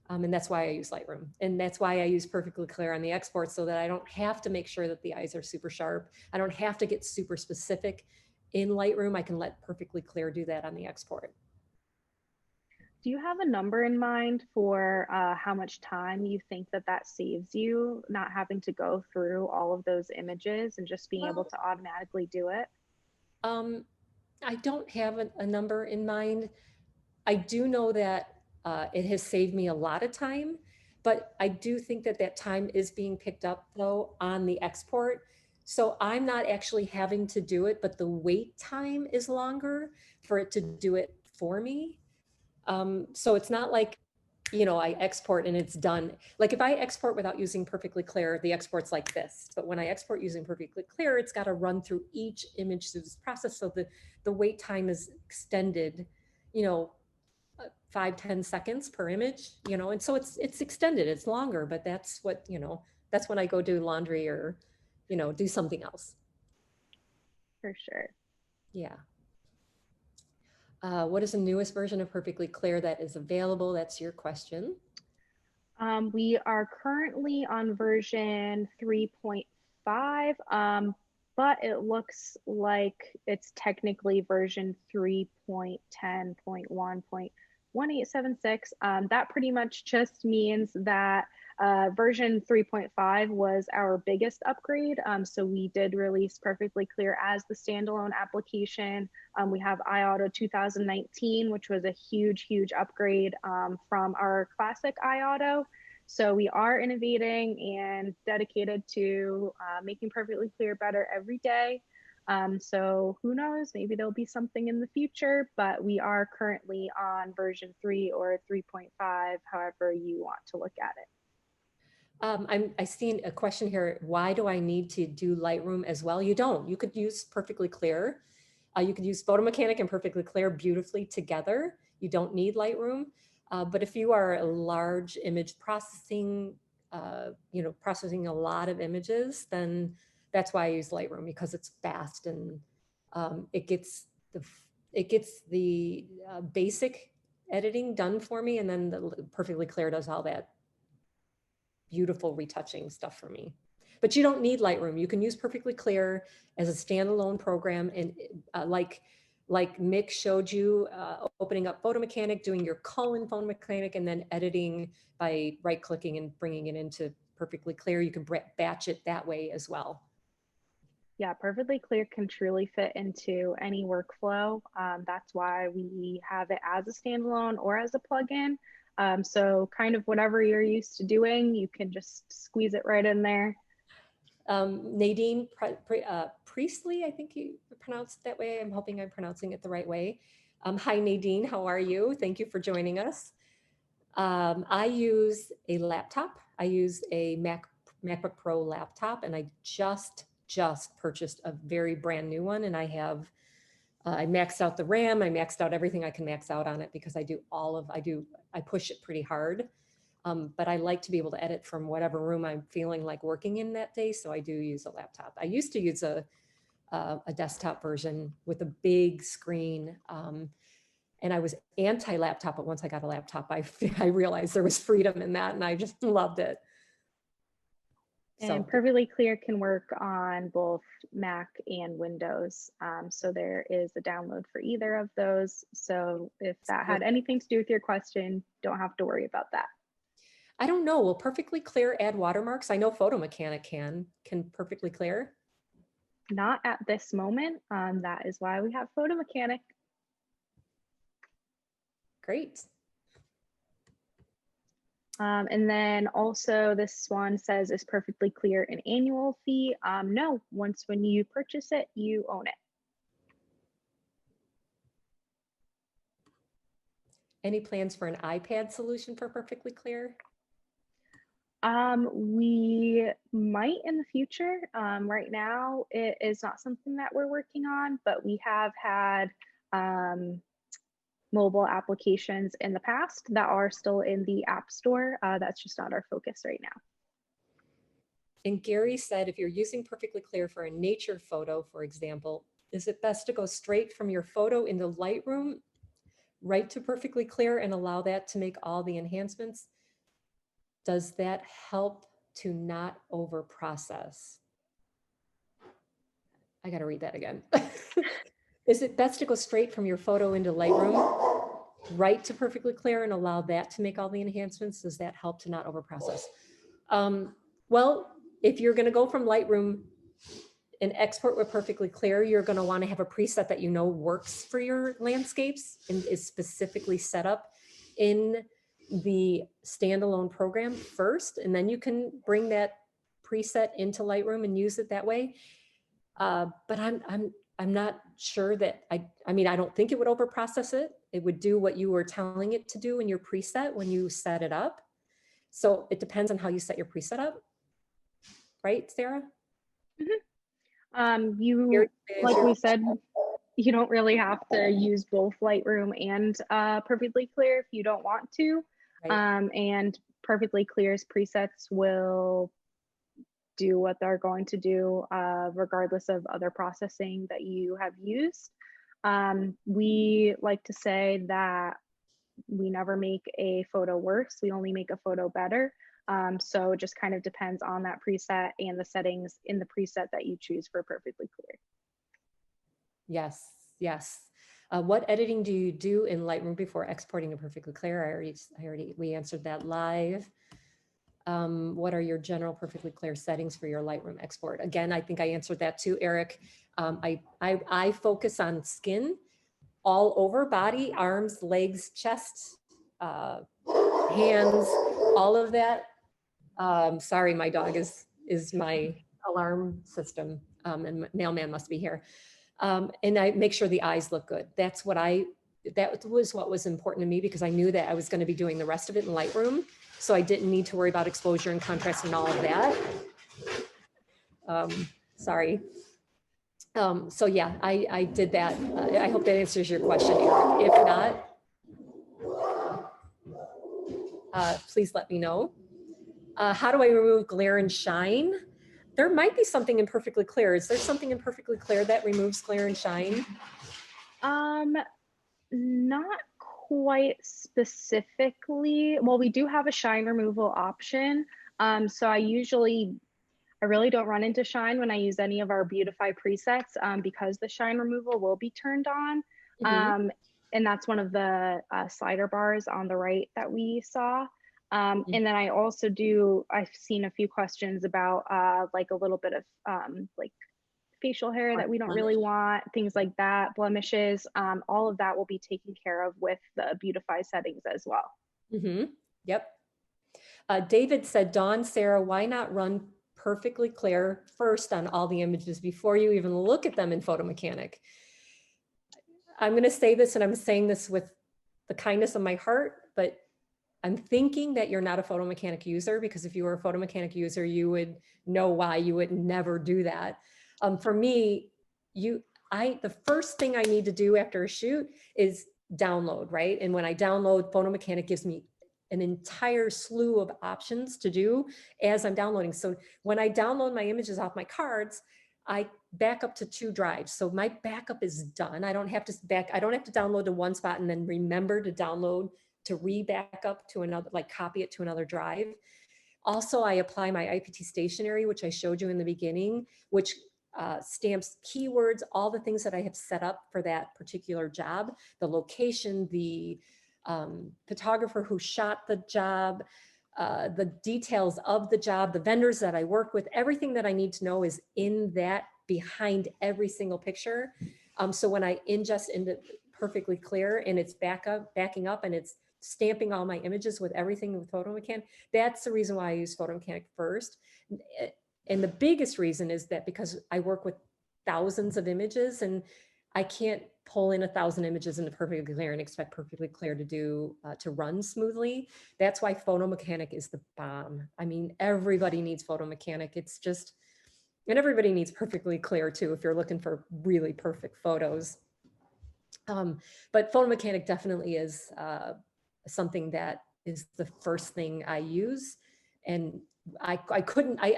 Speaker 3: And that's why I use Lightroom. And that's why I use Perfectly Clear on the export, so that I don't have to make sure that the eyes are super sharp. I don't have to get super specific in Lightroom. I can let Perfectly Clear do that on the export.
Speaker 1: Do you have a number in mind for how much time you think that saves you, not having to go through all of those images and just being able to automatically do it?
Speaker 3: I don't have a number in mind. I do know that it has saved me a lot of time, but I do think that time is being picked up though on the export. So I'm not actually having to do it, but the wait time is longer for it to do it for me. So it's not like, I export and it's done. Like if I export without using Perfectly Clear, the export's like this. But when I export using Perfectly Clear, it's got to run through each image through this process. So the wait time is extended, 5-10 seconds per image, and so it's extended, it's longer, but that's what, that's when I go do laundry or, do something else.
Speaker 1: For sure.
Speaker 3: Yeah. What is the newest version of Perfectly Clear that is available? That's your question.
Speaker 1: We are currently on version 3.5, but it looks like it's technically version 3.10.1.1876. That pretty much just means that version 3.5 was our biggest upgrade. So we did release Perfectly Clear as the standalone application. We have iAuto 2019, which was a huge upgrade from our classic iAuto. So we are innovating and dedicated to making Perfectly Clear better every day. So who knows, maybe there'll be something in the future, but we are currently on version 3 or 3.5, however you want to look at it.
Speaker 3: I seen a question here. Why do I need to do Lightroom as well? You don't. You could use Perfectly Clear. You could use Photo Mechanic and Perfectly Clear beautifully together. You don't need Lightroom. But if you are a large image processing, processing a lot of images, then that's why I use Lightroom, because it's fast and it gets the basic editing done for me, and then the Perfectly Clear does all that beautiful retouching stuff for me. But you don't need Lightroom. You can use Perfectly Clear as a standalone program. And like Mick showed you, opening up Photo Mechanic, doing your cull in Photo Mechanic, and then editing by right-clicking and bringing it into Perfectly Clear. You can batch it that way as well.
Speaker 1: Yeah, Perfectly Clear can truly fit into any workflow. That's why we have it as a standalone or as a plugin. So kind of whatever you're used to doing, you can just squeeze it right in there.
Speaker 3: Nadine Priestley, I think you pronounced it that way. I'm hoping I'm pronouncing it the right way. Hi, Nadine, how are you? Thank you for joining us. I use a laptop. I use a MacBook Pro laptop, and I just purchased a very brand new one, and I have I maxed out the RAM. I maxed out everything I can max out on it, because I push it pretty hard. But I like to be able to edit from whatever room I'm feeling like working in that day. So I do use a laptop. I used to use a desktop version with a big screen. And I was anti-laptop, but once I got a laptop, I realized there was freedom in that, and I just loved it.
Speaker 1: And Perfectly Clear can work on both Mac and Windows. So there is a download for either of those. So if that had anything to do with your question, don't have to worry about that.
Speaker 3: I don't know. Will Perfectly Clear add watermarks? I know Photo Mechanic can. Can Perfectly Clear?
Speaker 1: Not at this moment. That is why we have Photo Mechanic.
Speaker 3: Great.
Speaker 1: And then also this one says, is Perfectly Clear an annual fee? No, when you purchase it, you own it.
Speaker 3: Any plans for an iPad solution for Perfectly Clear?
Speaker 1: We might in the future. Right now, it is not something that we're working on, but we have had mobile applications in the past that are still in the App Store. That's just not our focus right now.
Speaker 3: And Gary said, if you're using Perfectly Clear for a nature photo, for example, is it best to go straight from your photo into Lightroom, right to Perfectly Clear, and allow that to make all the enhancements? Does that help to not over process? I got to read that again. Is it best to go straight from your photo into Lightroom, right to Perfectly Clear, and allow that to make all the enhancements? Does that help to not over process? Well, if you're going to go from Lightroom and export with Perfectly Clear, you're going to want to have a preset that you know works for your landscapes and is specifically set up in the standalone program first, and then you can bring that preset into Lightroom and use it that way. But I'm not sure that I mean, I don't think it would overprocess it. It would do what you were telling it to do in your preset when you set it up. So it depends on how you set your preset up. Right, Sarah?
Speaker 1: Mm-hmm. Like we said, you don't really have to use both Lightroom and Perfectly Clear if you don't want to. Right. And Perfectly Clear's presets will do what they're going to do regardless of other processing that you have used. We like to say that we never make a photo worse, we only make a photo better. So it just kind of depends on that preset and the settings in the preset that you choose for Perfectly Clear.
Speaker 3: Yes, yes. What editing do you do in Lightroom before exporting to Perfectly Clear? We answered that live. What are your general Perfectly Clear settings for your Lightroom export? Again, I think I answered that too, Eric. I focus on skin all over, body, arms, legs, chest, hands, all of that. Sorry, my dog is my alarm system, and mailman must be here. And I make sure the eyes look good. That was what was important to me, because I knew that I was going to be doing the rest of it in Lightroom. So I didn't need to worry about exposure and contrast and all of that. Sorry. So yeah, I did that. I hope that answers your question, Eric. If not, please let me know. How do I remove glare and shine? There might be something in Perfectly Clear. Is there something in Perfectly Clear that removes glare and shine?
Speaker 1: Not quite specifically. Well, we do have a shine removal option. So I really don't run into shine when I use any of our Beautify presets, because the shine removal will be turned on. And that's one of the slider bars on the right that we saw. And then I've seen a few questions about like a little bit of like facial hair that we don't really want, things like that, blemishes, all of that will be taken care of with the Beautify settings as well.
Speaker 3: Yep. David said, Dawn, Sarah, why not run Perfectly Clear first on all the images before you even look at them in Photo Mechanic? I'm going to say this, and I'm saying this with the kindness of my heart, but I'm thinking that you're not a Photo Mechanic user, because if you were a Photo Mechanic user, you would know why you would never do that. For me, the first thing I need to do after a shoot is download, right? And when I download, Photo Mechanic gives me an entire slew of options to do as I'm downloading. So when I download my images off my cards, I back up to 2 drives. So my backup is done. I don't have to download to one spot and then remember to download to re-back up to another, like copy it to another drive. Also, I apply my IPT stationery, which I showed you in the beginning, which stamps keywords, all the things that I have set up for that particular job, the location, the photographer who shot the job, the details of the job, the vendors that I work with, everything that I need to know is in that behind every single picture. So when I ingest into Perfectly Clear and it's backing up and it's stamping all my images with everything with Photo Mechanic, that's the reason why I use Photo Mechanic first. And the biggest reason is that because I work with thousands of images and I can't pull in 1,000 images into Perfectly Clear and expect Perfectly Clear to run smoothly. That's why Photo Mechanic is the bomb. I mean, everybody needs Photo Mechanic. It's just, and everybody needs Perfectly Clear too, if you're looking for really perfect photos. But Photo Mechanic definitely is something that is the first thing I use. And I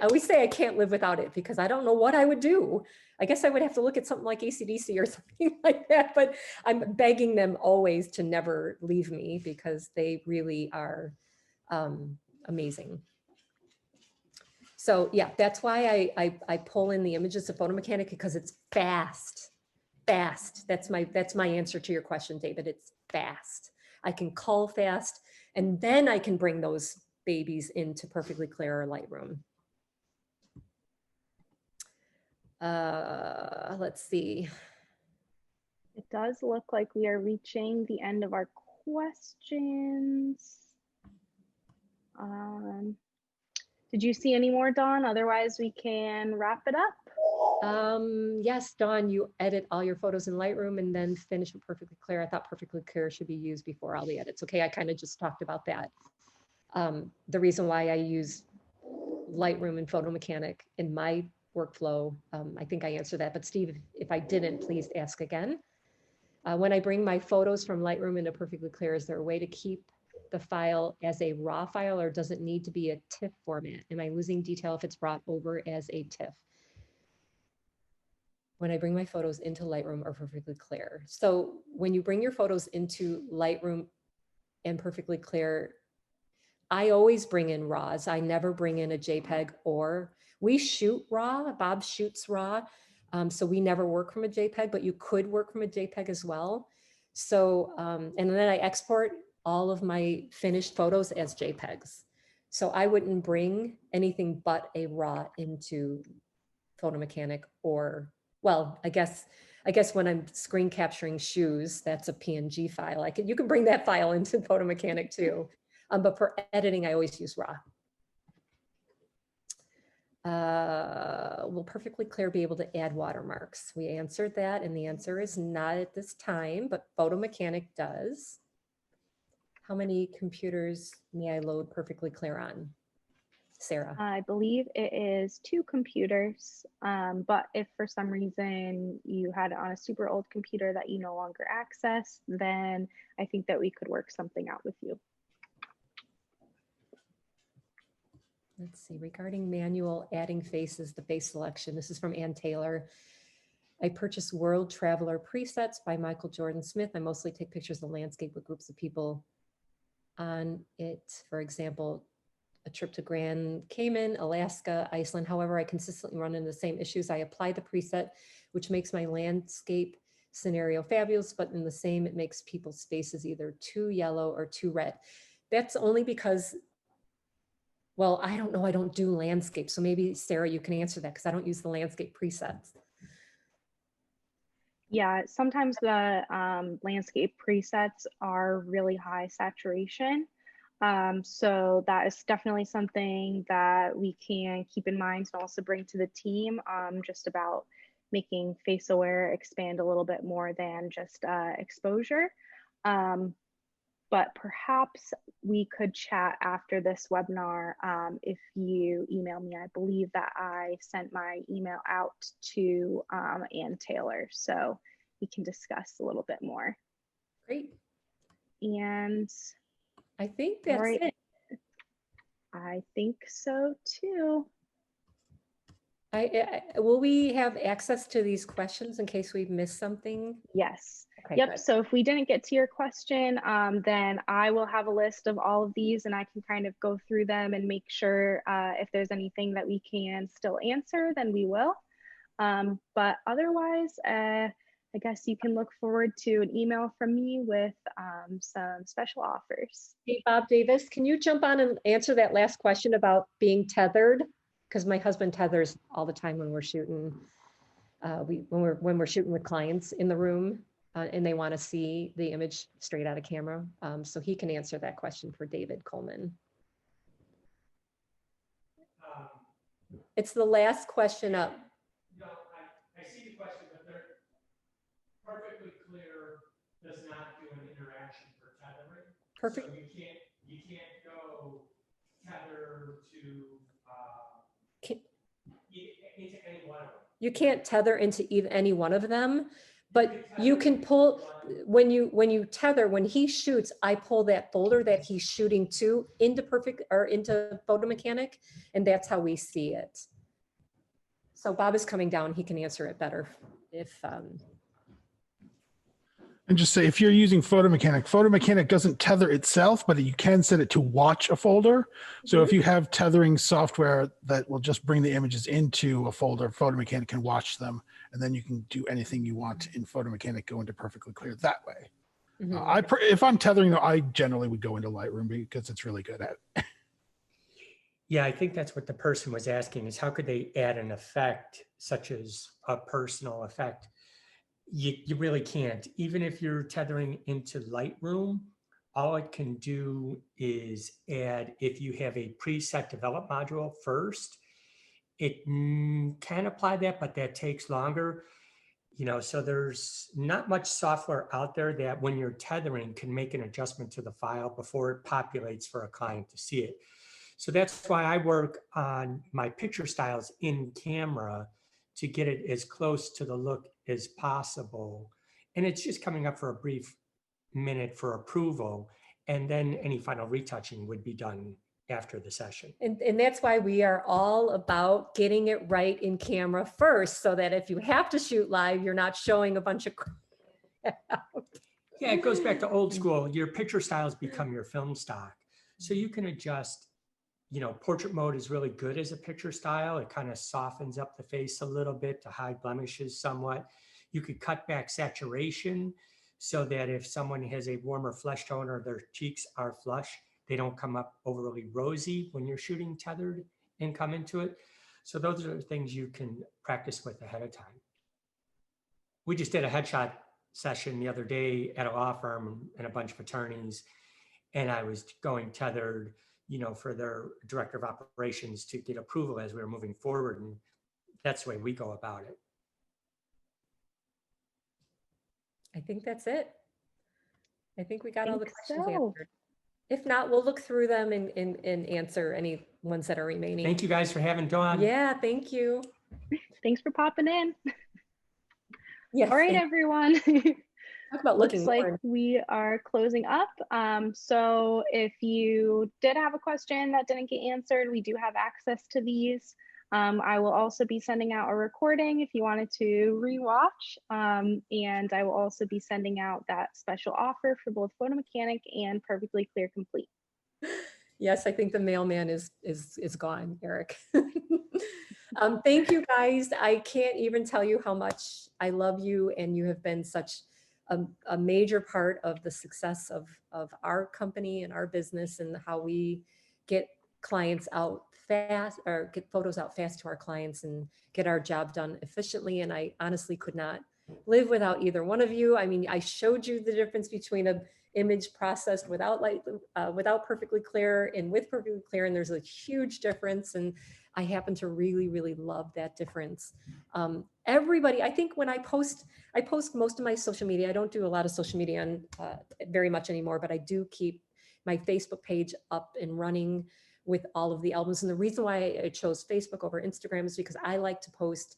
Speaker 3: always say I can't live without it, because I don't know what I would do. I guess I would have to look at something like AC/DC or something like that, but I'm begging them always to never leave me, because they really are amazing. So yeah, that's why I pull in the images of Photo Mechanic, because it's fast. That's my answer to your question, David. It's fast. I can cull fast, and then I can bring those babies into Perfectly Clear or Lightroom. Let's see.
Speaker 1: It does look like we are reaching the end of our questions. Did you see any more, Dawn? Otherwise, we can wrap it up.
Speaker 3: Yes, Dawn, you edit all your photos in Lightroom and then finish with Perfectly Clear. I thought Perfectly Clear should be used before all the edits. Okay, I kind of just talked about that. The reason why I use Lightroom and Photo Mechanic in my workflow, I think I answered that, but Steve, if I didn't, please ask again. When I bring my photos from Lightroom into Perfectly Clear, is there a way to keep the file as a raw file, or does it need to be a TIFF format? Am I losing detail if it's brought over as a TIFF? When I bring my photos into Lightroom or Perfectly Clear. So when you bring your photos into Lightroom and Perfectly Clear, I always bring in RAWs. I never bring in a JPEG, or we shoot RAW. Bob shoots RAW. So we never work from a JPEG, but you could work from a JPEG as well. So, and then I export all of my finished photos as JPEGs. So I wouldn't bring anything but a RAW into Photo Mechanic, or, well, I guess when I'm screen capturing shoes, that's a PNG file. You can bring that file into Photo Mechanic too. But for editing, I always use RAW. Will perfectly clear be able to add watermarks? We answered that, and the answer is not at this time, but Photo Mechanic does. How many computers may I load perfectly clear on? Sarah?
Speaker 1: I believe it is 2 computers, but if for some reason you had it on a super old computer that you no longer access, then I think that we could work something out with you.
Speaker 3: Let's see, regarding manual adding faces, the face selection. This is from Ann Taylor. I purchased World Traveler presets by Michael Jordan Smith. I mostly take pictures of landscape with groups of people on it. For example, a trip to Grand Cayman, Alaska, Iceland. However, I consistently run into the same issues. I apply the preset, which makes my landscape scenario fabulous, but in the same, it makes people's faces either too yellow or too red. That's only because, well, I don't know, I don't do landscape. So maybe Sarah, you can answer that because I don't use the landscape presets.
Speaker 1: Yeah, sometimes the landscape presets are really high saturation. So that is definitely something that we can keep in mind and also bring to the team, just about making face aware expand a little bit more than just exposure. But perhaps we could chat after this webinar if you email me. I believe that I sent my email out to Ann Taylor, so we can discuss a little bit more.
Speaker 3: Great.
Speaker 1: And
Speaker 3: I think that's
Speaker 1: right,
Speaker 3: it.
Speaker 1: I think so too.
Speaker 3: Will we have access to these questions in case we've missed something?
Speaker 1: Yes.
Speaker 3: Okay,
Speaker 1: Yep.
Speaker 3: good.
Speaker 1: So if we didn't get to your question, then I will have a list of all of these and I can kind of go through them and make sure if there's anything that we can still answer, then we will. But otherwise, I guess you can look forward to an email from me with some special offers.
Speaker 3: Hey, Bob Davis, can you jump on and answer that last question about being tethered? Because my husband tethers all the time when we're shooting. When we're shooting with clients in the room and they want to see the image straight out of camera. So he can answer that question for David Coleman. It's the last question up.
Speaker 4: No, I see the question, but they're perfectly clear does not do an interaction for tethering.
Speaker 3: Perfect.
Speaker 4: So you can't go tether to into any one of them.
Speaker 3: You can't tether into either any one of them, but you can pull when you tether, when he shoots, I pull that folder that he's shooting to into Photo Mechanic, and that's how we see it. So Bob is coming down, he can answer it better if
Speaker 2: And just say, if you're using Photo Mechanic doesn't tether itself, but you can set it to watch a folder. So if you have tethering software that will just bring the images into a folder, Photo Mechanic can watch them, and then you can do anything you want in Photo Mechanic, go into perfectly clear that way. If I'm tethering, though, I generally would go into Lightroom because it's really good at it.
Speaker 4: Yeah, I think that's what the person was asking, is how could they add an effect such as a personal effect? You really can't. Even if you're tethering into Lightroom, all it can do is add, if you have a preset develop module first, it can apply that, but that takes longer. So there's not much software out there that when you're tethering can make an adjustment to the file before it populates for a client to see it. So that's why I work on my picture styles in camera to get it as close to the look as possible. And it's just coming up for a brief minute for approval. And then any final retouching would be done after the session.
Speaker 3: and that's why we are all about getting it right in camera first, so that if you have to shoot live, you're not showing a bunch of crap.
Speaker 4: Yeah, it goes back to old school. Your picture styles become your film stock. So you can adjust, portrait mode is really good as a picture style. It kind of softens up the face a little bit to hide blemishes somewhat. You could cut back saturation so that if someone has a warmer flesh tone or their cheeks are flush, they don't come up overly rosy when you're shooting tethered and come into it. So those are the things you can practice with ahead of time. We just did a headshot session the other day at a law firm and a bunch of attorneys, and I was going tethered for their director of operations to get approval as we were moving forward. And that's the way we go about it.
Speaker 3: I think that's it. I think we got all the
Speaker 1: Think
Speaker 3: questions
Speaker 1: so.
Speaker 3: answered. If not, we'll look through them and answer any ones that are remaining.
Speaker 4: Thank you guys for having Dawn.
Speaker 3: Yeah, thank you.
Speaker 1: Thanks for popping in.
Speaker 3: Yes,
Speaker 1: All right,
Speaker 3: thank-
Speaker 1: everyone.
Speaker 3: talk about
Speaker 1: Looks
Speaker 3: looking
Speaker 1: like
Speaker 3: orange.
Speaker 1: we are closing up. So if you did have a question that didn't get answered, we do have access to these. I will also be sending out a recording if you wanted to rewatch. And I will also be sending out that special offer for both Photo Mechanic and Perfectly Clear Complete.
Speaker 3: Yes, I think the mailman is gone, Eric. Thank you guys. I can't even tell you how much I love you, and you have been such a major part of the success of our company and our business, and how we get clients out fast, or get photos out fast to our clients and get our job done efficiently. And I honestly could not live without either one of you. I mean, I showed you the difference between a image processed without without Perfectly Clear and with Perfectly Clear, and there's a huge difference, and I happen to really, really love that difference. Everybody, I think when I post most of my social media. I don't do a lot of social media on very much anymore, but I do keep my Facebook page up and running with all of the albums. And the reason why I chose Facebook over Instagram is because I like to post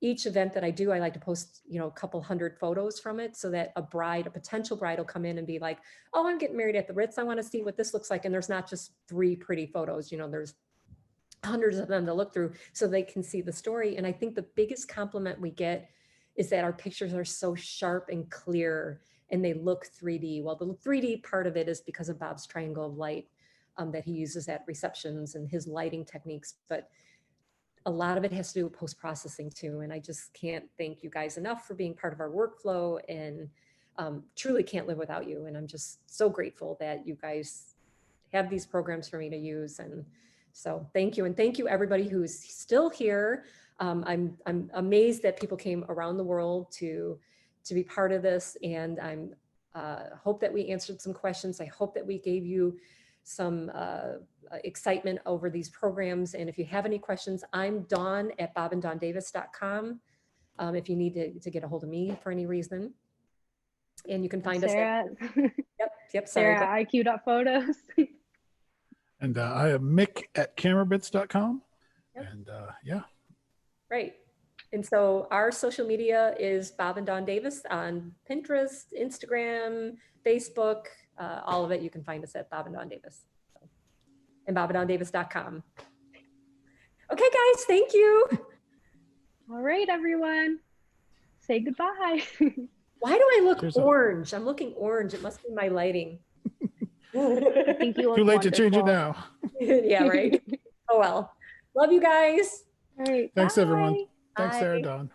Speaker 3: each event that I do. I like to post, a couple hundred photos from it, so that a potential bride will come in and be like, oh, I'm getting married at the Ritz. I want to see what this looks like. And there's not just 3 pretty photos, there's hundreds of them to look through so they can see the story. And I think the biggest compliment we get is that our pictures are so sharp and clear and they look 3D. Well, the 3D part of it is because of Bob's triangle of light that he uses at receptions and his lighting techniques. But a lot of it has to do with post-processing too. And I just can't thank you guys enough for being part of our workflow, and truly can't live without you. And I'm just so grateful that you guys have these programs for me to use. And so thank you. And thank you everybody who's still here. I'm amazed that people came around the world to be part of this. And I'm hope that we answered some questions. I hope that we gave you some excitement over these programs. And if you have any questions, I'm Dawn at bobanddawndavis.com if you need to get a hold of me for any reason. And you can find us
Speaker 1: Sarah,
Speaker 3: at, yep, sorry.
Speaker 1: Sarah, IQ.photos.
Speaker 2: And I am Mick at camerabits.com.
Speaker 3: Yep.
Speaker 2: And yeah.
Speaker 3: Right. And so our social media is Bob and Dawn Davis on Pinterest, Instagram, Facebook, all of it. You can find us at Bob and Dawn Davis. So, and bobanddawndavis.com. Okay, guys, thank you.
Speaker 1: All right, everyone. Say goodbye.
Speaker 3: Why do I look
Speaker 2: Cheers.
Speaker 3: orange? I'm looking orange. It must be my lighting.
Speaker 1: I think you look
Speaker 2: Too late to change it
Speaker 1: wonderful.
Speaker 2: now.
Speaker 3: Yeah, right. Oh, well. Love you guys.
Speaker 1: All right.
Speaker 2: Thanks,
Speaker 1: bye.
Speaker 2: everyone. Thanks, Sarah,
Speaker 3: Bye.
Speaker 2: Dawn.